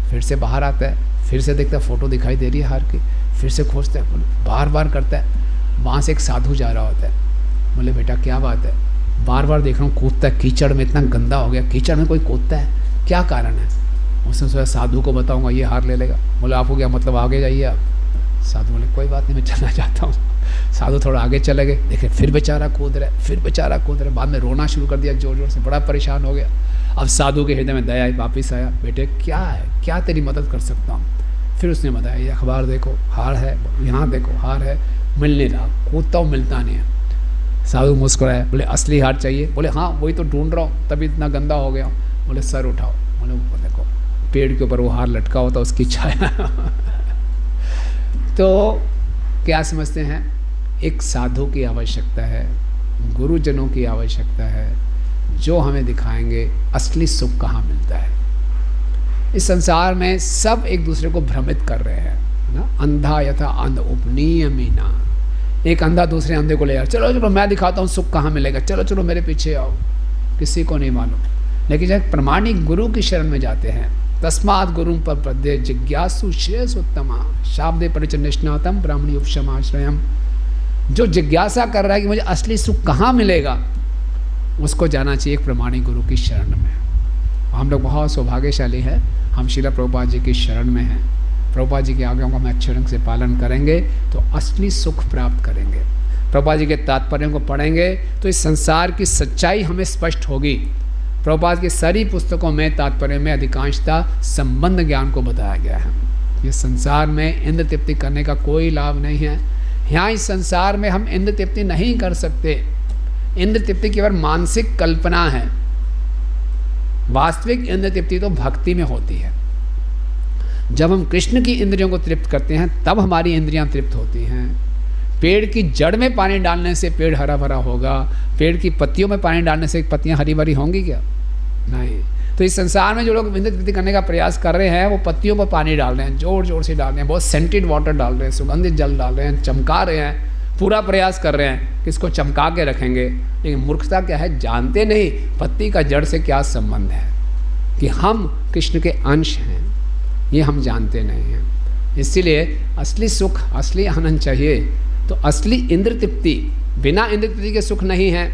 फिर से बाहर आता है, फिर से देखता है फ़ोटो दिखाई दे रही है हार की, फिर से खोजता है, बार बार करता है। वहाँ से एक साधु जा रहा होता है, बोले बेटा क्या बात है, बार बार देख रहा हूँ कूदता है कीचड़ में, इतना गंदा हो गया, कीचड़ में कोई कूदता है, क्या कारण है? उसने सोचा साधु को बताऊँगा, ये हार ले लेगा। बोले आपको क्या मतलब, आगे जाइए आप। साधु बोले कोई बात नहीं, मैं चलना चाहता हूँ। साधु थोड़ा आगे चले गए, देखे फिर बेचारा कूद रहा है, फिर बेचारा कूद रहा है। बाद में रोना शुरू कर दिया जोर जोर से, बड़ा परेशान हो गया। अब साधु के हृदय में दया आई, वापस आया, बेटे क्या है, क्या तेरी मदद कर सकता हूँ? फिर उसने बताया, ये अखबार देखो हार है, यहाँ देखो हार है, मिल नहीं रहा, कूदता हूँ मिलता नहीं है। साधु मुस्कुराया, बोले असली हार चाहिए? बोले हाँ वही तो ढूंढ रहा हूँ, तभी इतना गंदा हो गया हूँ। बोले सर उठाओ। बोले वो देखो पेड़ के ऊपर वो हार लटका होता, उसकी छाया। तो क्या समझते हैं, एक साधु की आवश्यकता है, गुरुजनों की आवश्यकता है, जो हमें दिखाएंगे असली सुख कहाँ मिलता है। इस संसार में सब एक दूसरे को भ्रमित कर रहे हैं ना, अंधा यथा अंध उपनीय मीना। एक अंधा दूसरे अंधे को ले जाए, चलो चलो मैं दिखाता हूँ सुख कहाँ मिलेगा, चलो चलो मेरे पीछे आओ। किसी को नहीं मालूम। लेकिन जब प्रमाणिक गुरु की शरण में जाते हैं, तस्मात् गुरुं प्रपद्ये जिज्ञासु श्रेयसोत्तमा शाब्दे परिचन्निष्णातम ब्राह्मणी उपशमाश्रयम। जो जिज्ञासा कर रहा है कि मुझे असली सुख कहाँ मिलेगा, उसको जाना चाहिए एक प्रमाणिक गुरु की शरण में। हम लोग बहुत सौभाग्यशाली हैं, हम श्रील प्रभुपाद जी की शरण में हैं। प्रभुपाद जी के आज्ञाओं का हम अच्छे ढंग से पालन करेंगे तो असली सुख प्राप्त करेंगे। प्रभुपाद जी के तात्पर्यों को पढ़ेंगे तो इस संसार की सच्चाई हमें स्पष्ट होगी। प्रभुपाद की सारी पुस्तकों में तात्पर्य में अधिकांशतः संबंध ज्ञान को बताया गया है। ये संसार में इंद्र तृप्ति करने का कोई लाभ नहीं है। यहाँ इस संसार में हम इंद्र तृप्ति नहीं कर सकते। इंद्र तृप्ति केवल मानसिक कल्पना है। वास्तविक इंद्र तृप्ति तो भक्ति में होती है। जब हम कृष्ण की इंद्रियों को तृप्त करते हैं तब हमारी इंद्रियां तृप्त होती हैं। पेड़ की जड़ में पानी डालने से पेड़ हरा भरा होगा, पेड़ की पत्तियों में पानी डालने से पत्तियां हरी भरी होंगी क्या? नहीं। तो इस संसार में जो लोग इंद्र तृप्ति करने का प्रयास कर रहे हैं वो पत्तियों पर पानी डाल रहे हैं, जोर जोर से डाल रहे हैं, बहुत सेंटेड वाटर डाल रहे हैं, सुगंधित जल डाल रहे हैं, चमका रहे हैं, पूरा प्रयास कर रहे हैं कि इसको चमका के रखेंगे। लेकिन मूर्खता क्या है, जानते नहीं पत्ती का जड़ से क्या संबंध है, कि हम कृष्ण के अंश हैं, ये हम जानते नहीं हैं। इसीलिए असली सुख, असली आनंद चाहिए तो असली इंद्र तृप्ति, बिना इंद्र तृप्ति के सुख नहीं है।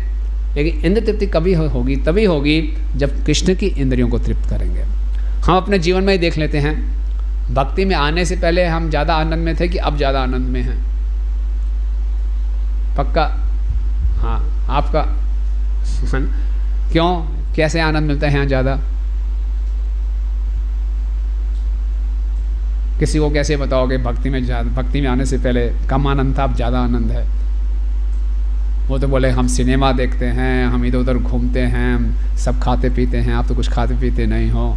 लेकिन इंद्र तृप्ति कभी होगी, तभी होगी जब कृष्ण की इंद्रियों को तृप्त करेंगे। हम अपने जीवन में ही देख लेते हैं, भक्ति में आने से पहले हम ज़्यादा आनंद में थे कि अब ज़्यादा आनंद में हैं? पक्का? हाँ, आपका क्यों, कैसे आनंद मिलता है यहाँ ज़्यादा? किसी को कैसे बताओगे भक्ति में आने से पहले कम आनंद था, अब ज़्यादा आनंद है? वो तो बोले हम सिनेमा देखते हैं, हम इधर उधर घूमते हैं, सब खाते पीते हैं, आप तो कुछ खाते पीते नहीं हो।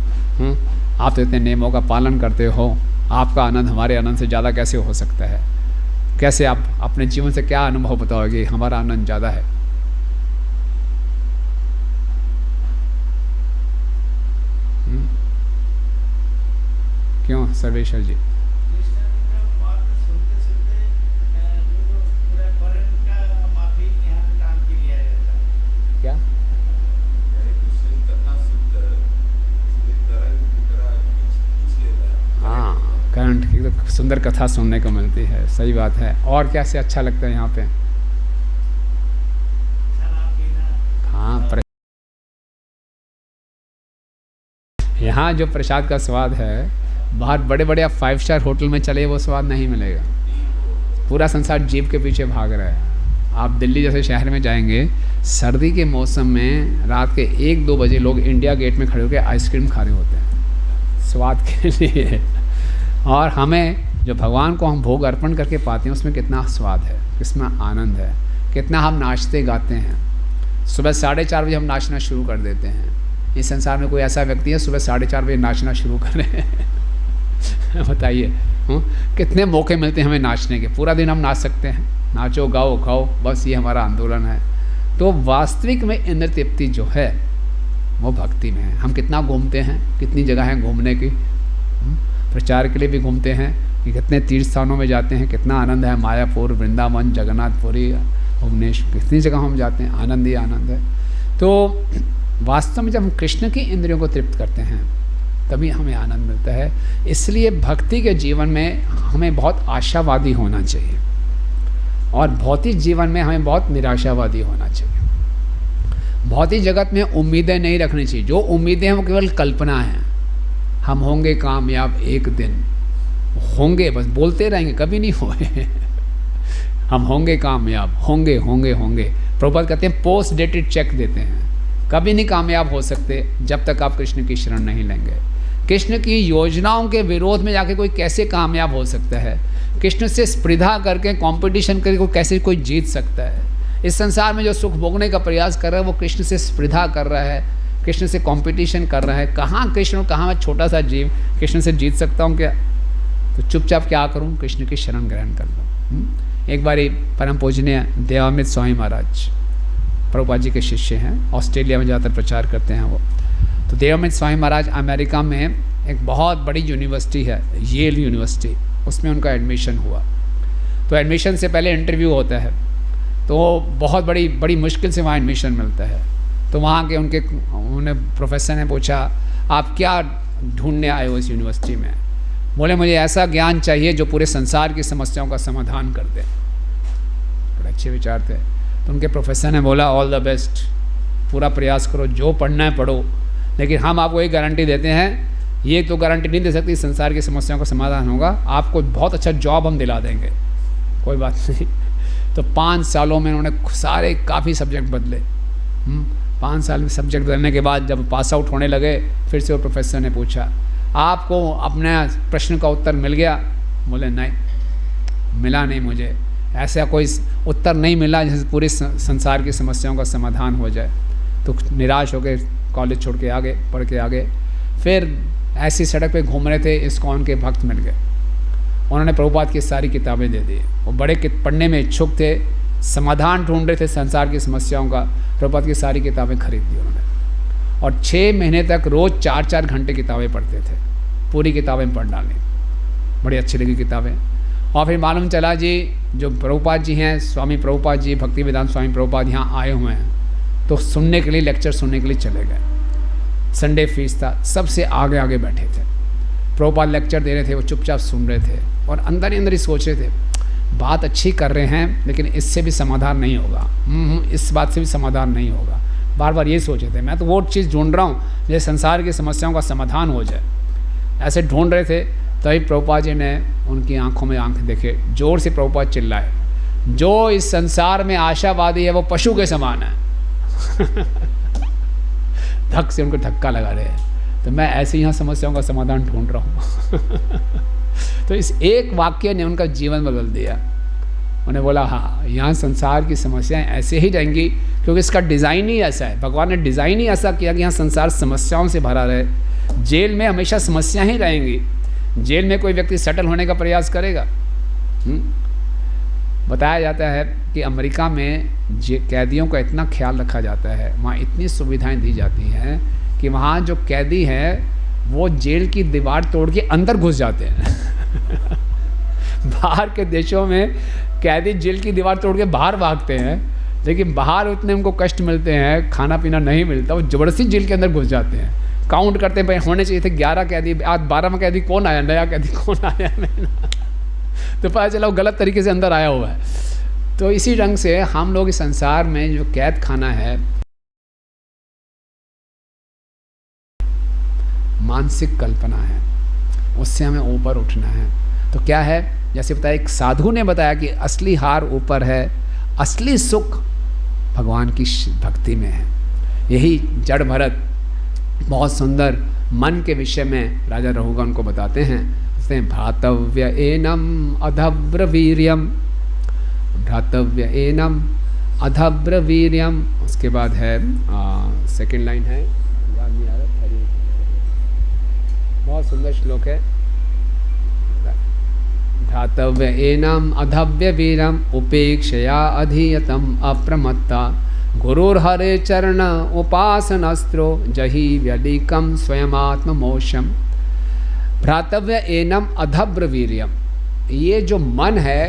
आप तो इतने नियमों का पालन करते हो, आपका आनंद हमारे आनंद से ज़्यादा कैसे हो सकता है? कैसे आप अपने जीवन से क्या अनुभव बताओगे हमारा आनंद ज़्यादा है? क्यों सर्वेश्वर जी? क्या? हाँ, करंट की तो सुंदर कथा सुनने को मिलती है, सही बात है। और कैसे अच्छा लगता है यहाँ पे? हाँ, यहाँ जो प्रसाद का स्वाद है बाहर बड़े बड़े आप 5 स्टार होटल में चले, वो स्वाद नहीं मिलेगा। पूरा संसार जीभ के पीछे भाग रहा है। आप दिल्ली जैसे शहर में जाएंगे, सर्दी के मौसम में रात के 1-2 बजे लोग इंडिया गेट में खड़े होकर आइसक्रीम खा रहे होते हैं स्वाद के लिए। और हमें जो भगवान को हम भोग अर्पण करके पाते हैं उसमें कितना स्वाद है, कितना आनंद है, कितना हम नाचते गाते हैं। सुबह 4:30 बजे हम नाचना शुरू कर देते हैं। इस संसार में कोई ऐसा व्यक्ति है सुबह 4:30 बजे नाचना शुरू करें? बताइए कितने मौके मिलते हैं हमें नाचने के। पूरा दिन हम नाच सकते हैं, नाचो गाओ खाओ, बस ये हमारा आंदोलन है। तो वास्तविक में इंद्र तृप्ति जो है वो भक्ति में है। हम कितना घूमते हैं, कितनी जगह है घूमने की, प्रचार के लिए भी घूमते हैं कि कितने तीर्थ स्थानों में जाते हैं, कितना आनंद है। मायापुर, वृंदावन, जगन्नाथपुरी, भुवनेश्वर, कितनी जगह हम जाते हैं, आनंद ही आनंद है। तो वास्तव में जब हम कृष्ण की इंद्रियों को तृप्त करते हैं तभी हमें आनंद मिलता है। इसलिए भक्ति के जीवन में हमें बहुत आशावादी होना चाहिए और भौतिक जीवन में हमें बहुत निराशावादी होना चाहिए। भौतिक जगत में उम्मीदें नहीं रखनी चाहिए। जो उम्मीदें हैं वो केवल कल्पना है। हम होंगे कामयाब एक दिन, होंगे, बस बोलते रहेंगे, कभी नहीं हुए। हम होंगे कामयाब, होंगे होंगे होंगे। प्रभुपाद कहते हैं पोस्ट डेटेड चेक देते हैं, कभी नहीं कामयाब हो सकते जब तक आप कृष्ण की शरण नहीं लेंगे। कृष्ण की योजनाओं के विरोध में जाके कोई कैसे कामयाब हो सकता है? कृष्ण से स्पर्धा करके, कंपटीशन करके कैसे कोई जीत सकता है? इस संसार में जो सुख भोगने का प्रयास कर रहा है वो कृष्ण से स्पर्धा कर रहा है, कृष्ण से कंपटीशन कर रहा है। कहाँ कृष्ण, कहाँ मैं छोटा सा जीव कृष्ण से जीत सकता हूँ क्या? तो चुपचाप क्या करूँ? कृष्ण की शरण ग्रहण कर लूँ। एक बार परम पूजनीय देवामृत स्वामी महाराज प्रभुपाद जी के शिष्य हैं, ऑस्ट्रेलिया में ज़्यादातर प्रचार करते हैं वो। तो देवामृत स्वामी महाराज अमेरिका में एक बहुत बड़ी यूनिवर्सिटी है, येल यूनिवर्सिटी, उसमें उनका एडमिशन हुआ। तो एडमिशन से पहले इंटरव्यू होता है, तो बहुत बड़ी मुश्किल से वहाँ एडमिशन मिलता है। तो वहाँ के उन्हें प्रोफेसर ने पूछा, आप क्या ढूंढने आए हो इस यूनिवर्सिटी में? बोले मुझे ऐसा ज्ञान चाहिए जो पूरे संसार की समस्याओं का समाधान कर दे। बड़े अच्छे विचार थे। तो उनके प्रोफेसर ने बोला ऑल द बेस्ट, पूरा प्रयास करो, जो पढ़ना है पढ़ो, लेकिन हम आपको एक गारंटी देते हैं, ये तो गारंटी नहीं दे सकती संसार की समस्याओं का समाधान होगा, आपको बहुत अच्छा जॉब हम दिला देंगे, कोई बात नहीं। तो 5 सालों में उन्होंने सारे काफ़ी सब्जेक्ट बदले। 5 साल में सब्जेक्ट बदलने के बाद जब पास आउट होने लगे, फिर से वो प्रोफेसर ने पूछा आपको अपने प्रश्न का उत्तर मिल गया? बोले नहीं, मिला नहीं, मुझे ऐसा कोई उत्तर नहीं मिला जिससे पूरे संसार की समस्याओं का समाधान हो जाए। तो निराश हो गए, कॉलेज छोड़ के आगे, पढ़ के आगे। फिर ऐसी सड़क पे घूम रहे थे, इस्कॉन के भक्त मिल गए, उन्होंने प्रभुपाद की सारी किताबें दे दी। वो बड़े पढ़ने में इच्छुक थे, समाधान ढूंढ रहे थे संसार की समस्याओं का। प्रभुपाद की सारी किताबें खरीद दी उन्होंने और 6 महीने तक रोज़ 4-4 घंटे किताबें पढ़ते थे, पूरी किताबें पढ़ डाली, बड़ी अच्छी लगी किताबें। और फिर मालूम चला जी जो प्रभुपाद जी हैं, स्वामी प्रभुपाद जी, भक्ति वेदांत स्वामी प्रभुपाद यहाँ आए हुए हैं, तो सुनने के लिए, लेक्चर सुनने के लिए चले गए। संडे फीस था, सबसे आगे आगे बैठे थे, प्रभुपाद लेक्चर दे रहे थे, वो चुपचाप सुन रहे थे और अंदर ही अंदर ही सोच रहे थे बात अच्छी कर रहे हैं लेकिन इससे भी समाधान नहीं होगा, इस बात से भी समाधान नहीं होगा। बार बार ये सोच रहे थे, मैं तो वो चीज़ ढूंढ रहा हूँ जैसे संसार की समस्याओं का समाधान हो जाए, ऐसे ढूंढ रहे थे। तभी प्रभुपाद जी ने उनकी आंखों में आंख देखे, जोर से प्रभुपाद चिल्लाए, जो इस संसार में आशावादी है वो पशु के समान है। धक से उनको धक्का लगा रहे हैं। तो मैं ऐसे यहाँ समस्याओं का समाधान ढूंढ रहा हूँ। तो इस एक वाक्य ने उनका जीवन बदल दिया। उन्हें बोला हाँ, यहाँ संसार की समस्याएं ऐसे ही रहेंगी क्योंकि इसका डिज़ाइन ही ऐसा है, भगवान ने डिज़ाइन ही ऐसा किया कि यहाँ संसार समस्याओं से भरा रहे। जेल में हमेशा समस्याएं ही रहेंगी, जेल में कोई व्यक्ति सेटल होने का प्रयास करेगा? बताया जाता है कि अमेरिका में कैदियों का इतना ख्याल रखा जाता है, वहाँ इतनी सुविधाएं दी जाती हैं कि वहाँ जो कैदी हैं वो जेल की दीवार तोड़ के अंदर घुस जाते हैं। बाहर के देशों में कैदी जेल की दीवार तोड़ के बाहर भागते हैं, लेकिन बाहर उतने उनको कष्ट मिलते हैं, खाना पीना नहीं मिलता, वो ज़बरदस्ती जेल के अंदर घुस जाते हैं। काउंट करते हैं, होने चाहिए थे 11 कैदी, आज 12वां कैदी कौन आया, नया कैदी कौन आया, तो पता चला वो गलत तरीके से अंदर आया हुआ है। तो इसी ढंग से हम लोग इस संसार में जो कैद खाना है, मानसिक कल्पना है। उससे हमें ऊपर उठना है। तो क्या है, जैसे बताया, एक साधु ने बताया कि असली हार ऊपर है, असली सुख भगवान की भक्ति में है। यही जड़ भरत बहुत सुंदर मन के विषय में राजा रघुगण को बताते हैं। उसने भ्रातव्य एनम अधब्र वीर्यम, भ्रातव्य एनम अधब्र वीर्यम। उसके बाद है सेकंड लाइन है, याद नहीं आ रहा, बहुत सुंदर श्लोक है। भ्रातव्य एनम अधव्य वीरम उपेक्षया अधीयतम अप्रमत्ता गुरुर्हरे चरण उपासनस्त्रो जहि व्यलिकम स्वयमात्ममोषम। भ्रातव्य एनम अधब्र वीर्यम, ये जो मन है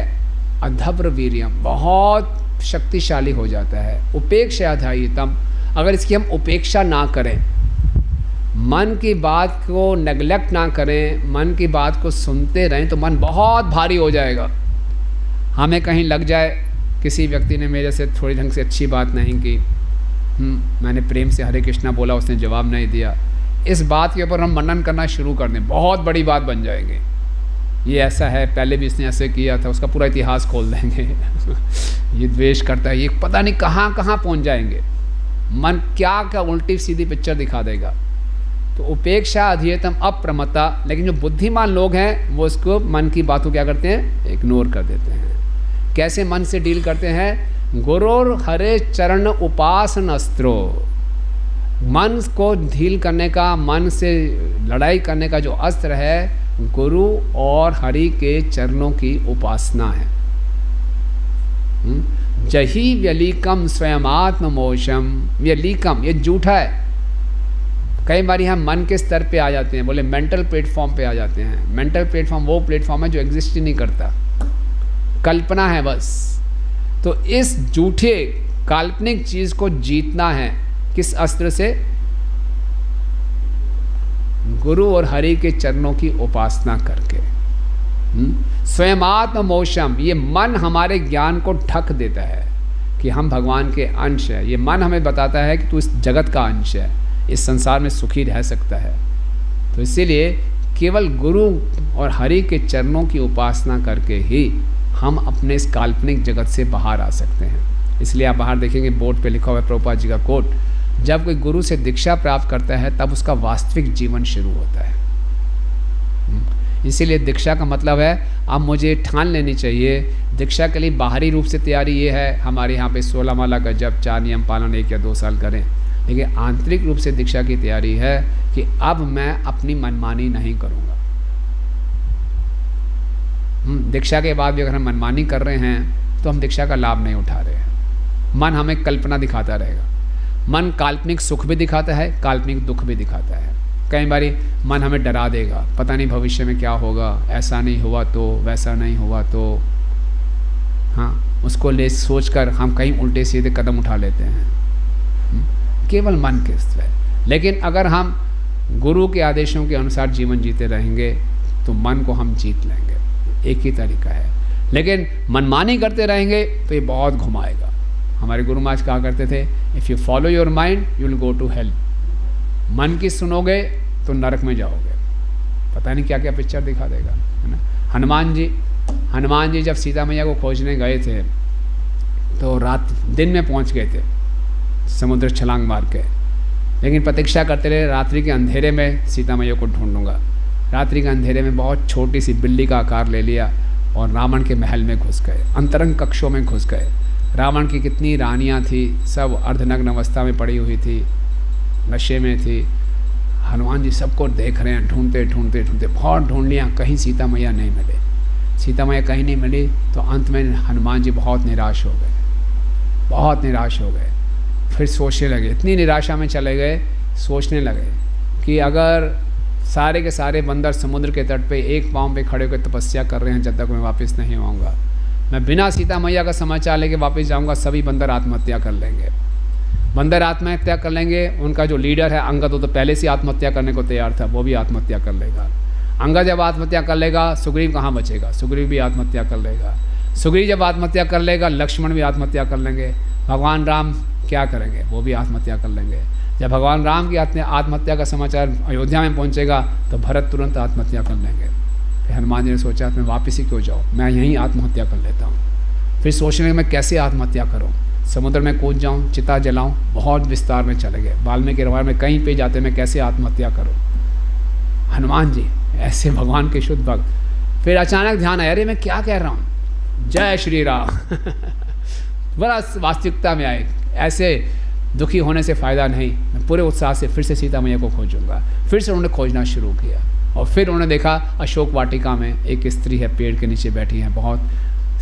अधब्र वीर्यम बहुत शक्तिशाली हो जाता है। उपेक्षा अधायितम, अगर इसकी हम उपेक्षा ना करें, मन की बात को नेग्लेक्ट ना करें, मन की बात को सुनते रहें, तो मन बहुत भारी हो जाएगा। हमें कहीं लग जाए, किसी व्यक्ति ने मेरे से थोड़ी ढंग से अच्छी बात नहीं की, मैंने प्रेम से हरे कृष्णा बोला, उसने जवाब नहीं दिया, इस बात के ऊपर हम मनन करना शुरू कर दें, बहुत बड़ी बात बन जाएगी। ये ऐसा है, पहले भी इसने ऐसे किया था, उसका पूरा इतिहास खोल देंगे। ये द्वेष करता है, ये पता नहीं कहाँ कहाँ पहुँच जाएंगे। मन क्या क्या उल्टी सीधी पिक्चर दिखा देगा। तो उपेक्षा अधीयतम अप्रमत्ता, लेकिन जो बुद्धिमान लोग हैं वो उसको मन की बातों क्या करते हैं, इग्नोर कर देते हैं। कैसे मन से डील करते हैं, गुरुर हरे चरण उपासनस्त्रो, मन को डील करने का, मन से लड़ाई करने का जो अस्त्र है गुरु और हरि के चरणों की उपासना है। जही व्यलिकम स्वयमात्ममोषम, व्यलिकम ये झूठा है। कई बार हम मन के स्तर पे आ जाते हैं, बोले मेंटल प्लेटफॉर्म पे आ जाते हैं। मेंटल प्लेटफॉर्म वो प्लेटफॉर्म है जो एग्जिस्ट ही नहीं करता, कल्पना है बस। तो इस झूठे काल्पनिक चीज़ को जीतना है किस अस्त्र से, गुरु और हरि के चरणों की उपासना करके। स्वयमात्ममोषम, ये मन हमारे ज्ञान को ढक देता है कि हम भगवान के अंश है। ये मन हमें बताता है कि तू इस जगत का अंश है, इस संसार में सुखी रह सकता है। तो इसीलिए केवल गुरु और हरि के चरणों की उपासना करके ही हम अपने इस काल्पनिक जगत से बाहर आ सकते हैं। इसलिए आप बाहर देखेंगे बोर्ड पे लिखा हुआ है प्रभुपाद जी का कोट, जब कोई गुरु से दीक्षा प्राप्त करता है तब उसका वास्तविक जीवन शुरू होता है। इसीलिए दीक्षा का मतलब है अब मुझे ठान लेनी चाहिए। दीक्षा के लिए बाहरी रूप से तैयारी ये है, हमारे यहाँ पे 16 माला का जप, 4 नियम पालन 1 या 2 साल करें, लेकिन आंतरिक रूप से दीक्षा की तैयारी है कि अब मैं अपनी मनमानी नहीं करूँगा। दीक्षा के बाद भी अगर हम मनमानी कर रहे हैं तो हम दीक्षा का लाभ नहीं उठा रहे हैं। मन हमें कल्पना दिखाता रहेगा, मन काल्पनिक सुख भी दिखाता है, काल्पनिक दुख भी दिखाता है। कई बारी मन हमें डरा देगा, पता नहीं भविष्य में क्या होगा, ऐसा नहीं हुआ तो, वैसा नहीं हुआ तो, हाँ, उसको ले सोचकर हम कहीं उल्टे सीधे कदम उठा लेते हैं। केवल मन के स्तर है। लेकिन अगर हम गुरु के आदेशों के अनुसार जीवन जीते रहेंगे तो मन को हम जीत लेंगे। एक ही तरीका है। लेकिन मनमानी करते रहेंगे तो ये बहुत घुमाएगा। हमारे गुरु महाराज कहा करते थे, if you follow your mind you will go to hell. मन की सुनोगे तो नरक में जाओगे। पता नहीं क्या क्या पिक्चर दिखा देगा, है ना। हनुमान जी जब सीता मैया को खोजने गए थे तो दिन में पहुंच गए थे, समुद्र छलांग मार के, लेकिन प्रतीक्षा करते रहे, रात्रि के अंधेरे में सीता मैया को ढूंढूंगा। रात्रि के अंधेरे में बहुत छोटी सी बिल्ली का आकार ले लिया और रावण के महल में घुस गए, अंतरंग कक्षों में घुस गए। रावण की कितनी रानियां थी, सब अर्धनग्न अवस्था में पड़ी हुई थी, नशे में थी। हनुमान जी सबको देख रहे हैं, ढूंढते ढूंढते ढूंढते बहुत ढूंढ लिया, कहीं सीता मैया नहीं मिले। सीता मैया कहीं नहीं मिली तो अंत में हनुमान जी बहुत निराश हो गए, बहुत निराश हो गए। फिर सोचने लगे, इतनी निराशा में चले गए, सोचने लगे कि अगर सारे के सारे बंदर समुद्र के तट पे एक पाँव पे खड़े होकर तपस्या कर रहे हैं जब तक मैं वापस नहीं आऊँगा, मैं बिना सीता मैया का समाचार लेके वापस जाऊँगा, सभी बंदर आत्महत्या कर लेंगे। बंदर आत्महत्या कर लेंगे, उनका जो लीडर है अंगद, वो तो पहले से आत्महत्या करने को तैयार था, वो भी आत्महत्या कर लेगा। अंगद जब आत्महत्या कर लेगा, सुग्रीव कहाँ बचेगा, सुग्रीव भी आत्महत्या कर लेगा। सुग्रीव जब आत्महत्या कर लेगा, लक्ष्मण भी आत्महत्या कर लेंगे। भगवान राम क्या करेंगे, वो भी आत्महत्या कर लेंगे। जब भगवान राम की आत्महत्या का समाचार अयोध्या में पहुंचेगा तो भरत तुरंत आत्महत्या कर लेंगे। फिर हनुमान जी ने सोचा मैं वापस ही क्यों जाऊँ, मैं यहीं आत्महत्या कर लेता हूँ। फिर सोचने लगे मैं कैसे आत्महत्या करूँ, समुद्र में कूद जाऊँ, चिता जलाऊँ, बहुत विस्तार में चले गए। वाल्मीकि रामायण में कहीं पे जाते मैं कैसे आत्महत्या करूँ। हनुमान जी ऐसे भगवान के शुद्ध भक्त। फिर अचानक ध्यान आया, अरे मैं क्या कह रहा हूँ, जय श्री राम। बड़ा वास्तविकता में आए, ऐसे दुखी होने से फ़ायदा नहीं, मैं पूरे उत्साह से फिर से सीता मैया को खोजूंगा। फिर से उन्होंने खोजना शुरू किया और फिर उन्होंने देखा अशोक वाटिका में एक स्त्री है, पेड़ के नीचे बैठी हैं, बहुत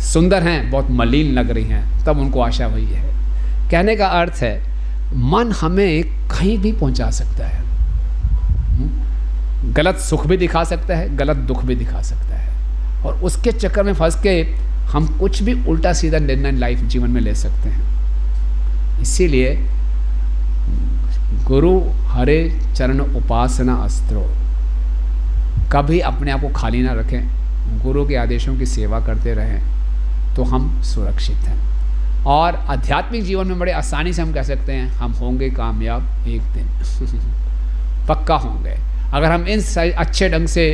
सुंदर हैं, बहुत मलिन लग रही हैं। तब उनको आशा हुई है। कहने का अर्थ है मन हमें कहीं भी पहुंचा सकता है, गलत सुख भी दिखा सकता है, गलत दुख भी दिखा सकता है, और उसके चक्कर में फंस के हम कुछ भी उल्टा सीधा निर्णय लाइफ जीवन में ले सकते हैं। इसीलिए गुरु हरे चरण उपासना अस्त्रो, कभी अपने आप को खाली ना रखें, गुरु के आदेशों की सेवा करते रहें तो हम सुरक्षित हैं। और आध्यात्मिक जीवन में बड़े आसानी से हम कह सकते हैं हम होंगे कामयाब एक दिन। पक्का होंगे अगर हम इन अच्छे ढंग से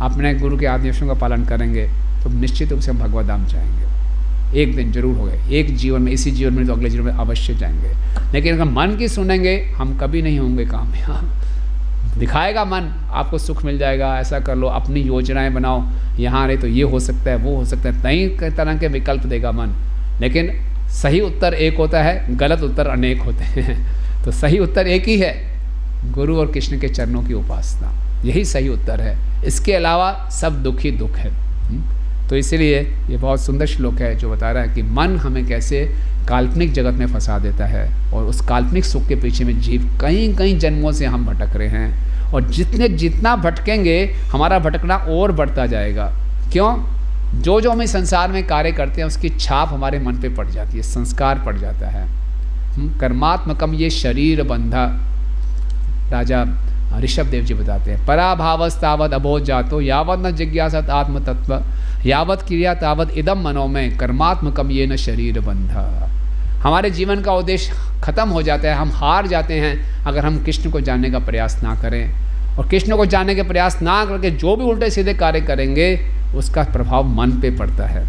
अपने गुरु के आदेशों का पालन करेंगे तो निश्चित रूप से हम भगवत धाम जाएंगे। एक दिन जरूर हो गए, एक जीवन में, इसी जीवन में तो अगले जीवन में अवश्य जाएंगे। लेकिन अगर मन की सुनेंगे हम कभी नहीं होंगे कामयाब। दिखाएगा मन, आपको सुख मिल जाएगा, ऐसा कर लो, अपनी योजनाएं बनाओ, यहाँ रहे तो ये हो सकता है, वो हो सकता है, कई तरह के विकल्प देगा मन। लेकिन सही उत्तर एक होता है, गलत उत्तर अनेक होते हैं। तो सही उत्तर एक ही है, गुरु और कृष्ण के चरणों की उपासना, यही सही उत्तर है। इसके अलावा सब दुख ही दुख है। तो इसीलिए ये बहुत सुंदर श्लोक है जो बता रहा है कि मन हमें कैसे काल्पनिक जगत में फंसा देता है, और उस काल्पनिक सुख के पीछे में जीव कई जन्मों से हम भटक रहे हैं, और जितना भटकेंगे हमारा भटकना और बढ़ता जाएगा। क्यों? जो हम इस संसार में कार्य करते हैं उसकी छाप हमारे मन पे पड़ जाती है, संस्कार पड़ जाता है। कर्मात्मकम ये शरीर बंधा, राजा ऋषभ देव जी बताते हैं, पराभावस्तावद अबोध जातो यावत न जिज्ञासत आत्म तत्व यावत क्रिया तावत इदम मनो में कर्मात्मकम ये न शरीर बंधा। हमारे जीवन का उद्देश्य खत्म हो जाता है, हम हार जाते हैं अगर हम कृष्ण को जानने का प्रयास ना करें। और कृष्ण को जानने के प्रयास ना करके जो भी उल्टे सीधे कार्य करेंगे उसका प्रभाव मन पे पड़ता है,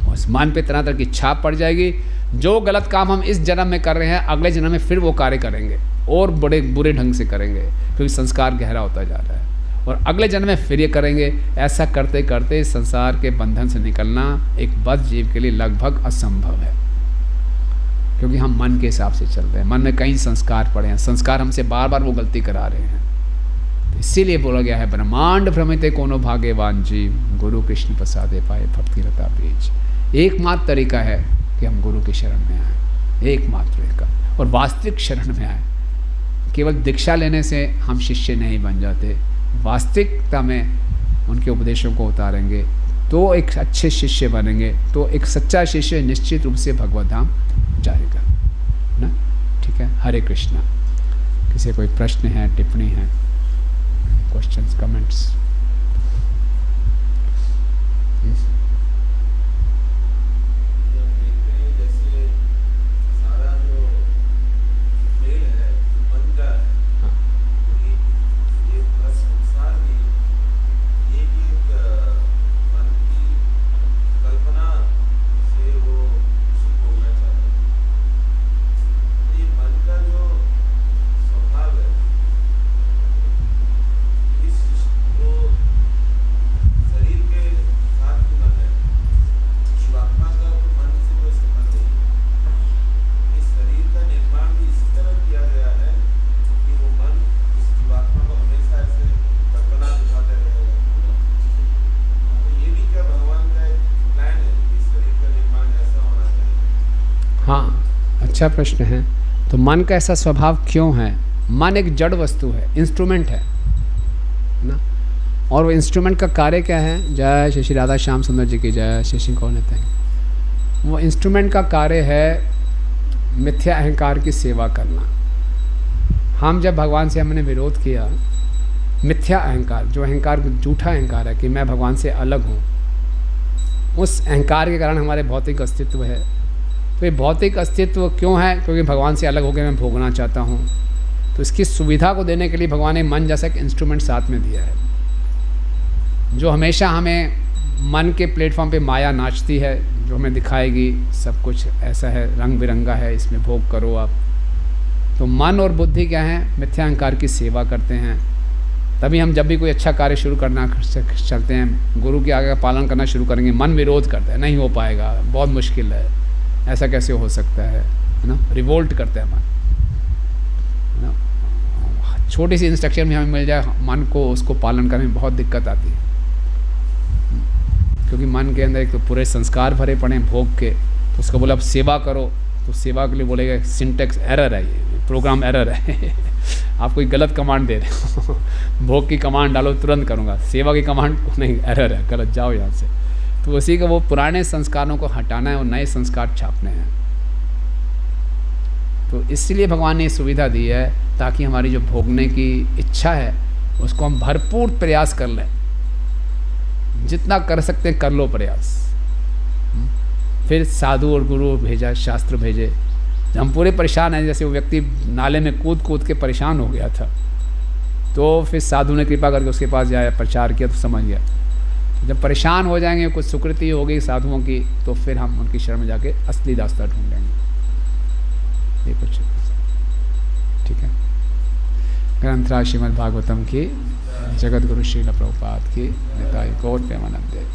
उस मन पे तरह तरह की छाप पड़ जाएगी। जो गलत काम हम इस जन्म में कर रहे हैं अगले जन्म में फिर वो कार्य करेंगे और बड़े बुरे ढंग से करेंगे, क्योंकि संस्कार गहरा होता जा रहा है, और अगले जन्म में फिर ये करेंगे। ऐसा करते करते संसार के बंधन से निकलना एक बद्ध जीव के लिए लगभग असंभव है, क्योंकि हम मन के हिसाब से चल रहे हैं, मन में कई संस्कार पड़े हैं, संस्कार हमसे बार बार वो गलती करा रहे हैं। तो इसीलिए बोला गया है ब्रह्मांड भ्रमिते कोनो भाग्यवान जीव गुरु कृष्ण प्रसादे पाए भक्ति रता बीज। एकमात्र तरीका है कि हम गुरु की शरण में आए, एकमात्र तरीका, और वास्तविक शरण में आए। केवल दीक्षा लेने से हम शिष्य नहीं बन जाते, वास्तविकता में उनके उपदेशों को उतारेंगे तो एक अच्छे शिष्य बनेंगे, तो एक सच्चा शिष्य निश्चित रूप से भगवत धाम जाएगा ना। ठीक है, हरे कृष्णा। किसी कोई प्रश्न है, टिप्पणी है, क्वेश्चंस, कमेंट्स? अच्छा प्रश्न है। तो मन का ऐसा स्वभाव क्यों है? मन एक जड़ वस्तु है, इंस्ट्रूमेंट है ना, और वो इंस्ट्रूमेंट का कार्य क्या है? जय श्री राधा श्याम सुंदर जी की जय, श्री कौन है? वो इंस्ट्रूमेंट का कार्य है मिथ्या अहंकार की सेवा करना। हम जब भगवान से हमने विरोध किया, मिथ्या अहंकार, जो अहंकार झूठा अहंकार है कि मैं भगवान से अलग हूँ, उस अहंकार के कारण हमारे भौतिक अस्तित्व है। तो ये भौतिक अस्तित्व क्यों है? क्योंकि भगवान से अलग होकर मैं भोगना चाहता हूँ, तो इसकी सुविधा को देने के लिए भगवान ने मन जैसा एक इंस्ट्रूमेंट साथ में दिया है, जो हमेशा हमें मन के प्लेटफॉर्म पे माया नाचती है, जो हमें दिखाएगी सब कुछ ऐसा है, रंग बिरंगा है, इसमें भोग करो आप। तो मन और बुद्धि क्या है, मिथ्या अहंकार की सेवा करते हैं। तभी हम जब भी कोई अच्छा कार्य शुरू करना चलते हैं, गुरु के आगे पालन करना शुरू करेंगे, मन विरोध करता है, नहीं हो पाएगा, बहुत मुश्किल है, ऐसा कैसे हो सकता है ना, रिवोल्ट करता है मन, है ना। छोटी सी इंस्ट्रक्शन भी हमें मिल जाए, मन को उसको पालन करने में बहुत दिक्कत आती है, क्योंकि मन के अंदर एक तो पूरे संस्कार भरे पड़े हैं भोग के। तो उसको बोला अब सेवा करो, तो सेवा के लिए बोलेगा सिंटेक्स एरर है, ये प्रोग्राम एरर है आप कोई गलत कमांड दे रहे हो भोग की कमांड डालो तुरंत करूँगा, सेवा की कमांड नहीं, एरर है, गलत, जाओ यहाँ से। तो उसी का वो पुराने संस्कारों को हटाना है और नए संस्कार छापने हैं। तो इसलिए भगवान ने सुविधा दी है ताकि हमारी जो भोगने की इच्छा है उसको हम भरपूर प्रयास कर लें, जितना कर सकते हैं कर लो प्रयास। फिर साधु और गुरु भेजा, शास्त्र भेजे। हम पूरे परेशान हैं, जैसे वो व्यक्ति नाले में कूद कूद के परेशान हो गया था, तो फिर साधु ने कृपा करके उसके पास जाया, प्रचार किया, तो समझ गया। जब परेशान हो जाएंगे, कुछ सुकृति होगी साधुओं की, तो फिर हम उनकी शरण में जाके असली रास्ता ढूंढेंगे। ये कुछ ठीक है। ग्रंथराज श्रीमद् भागवतम की, जगत गुरु श्रील प्रभुपाद की, निताई गौर प्रेमानंदे।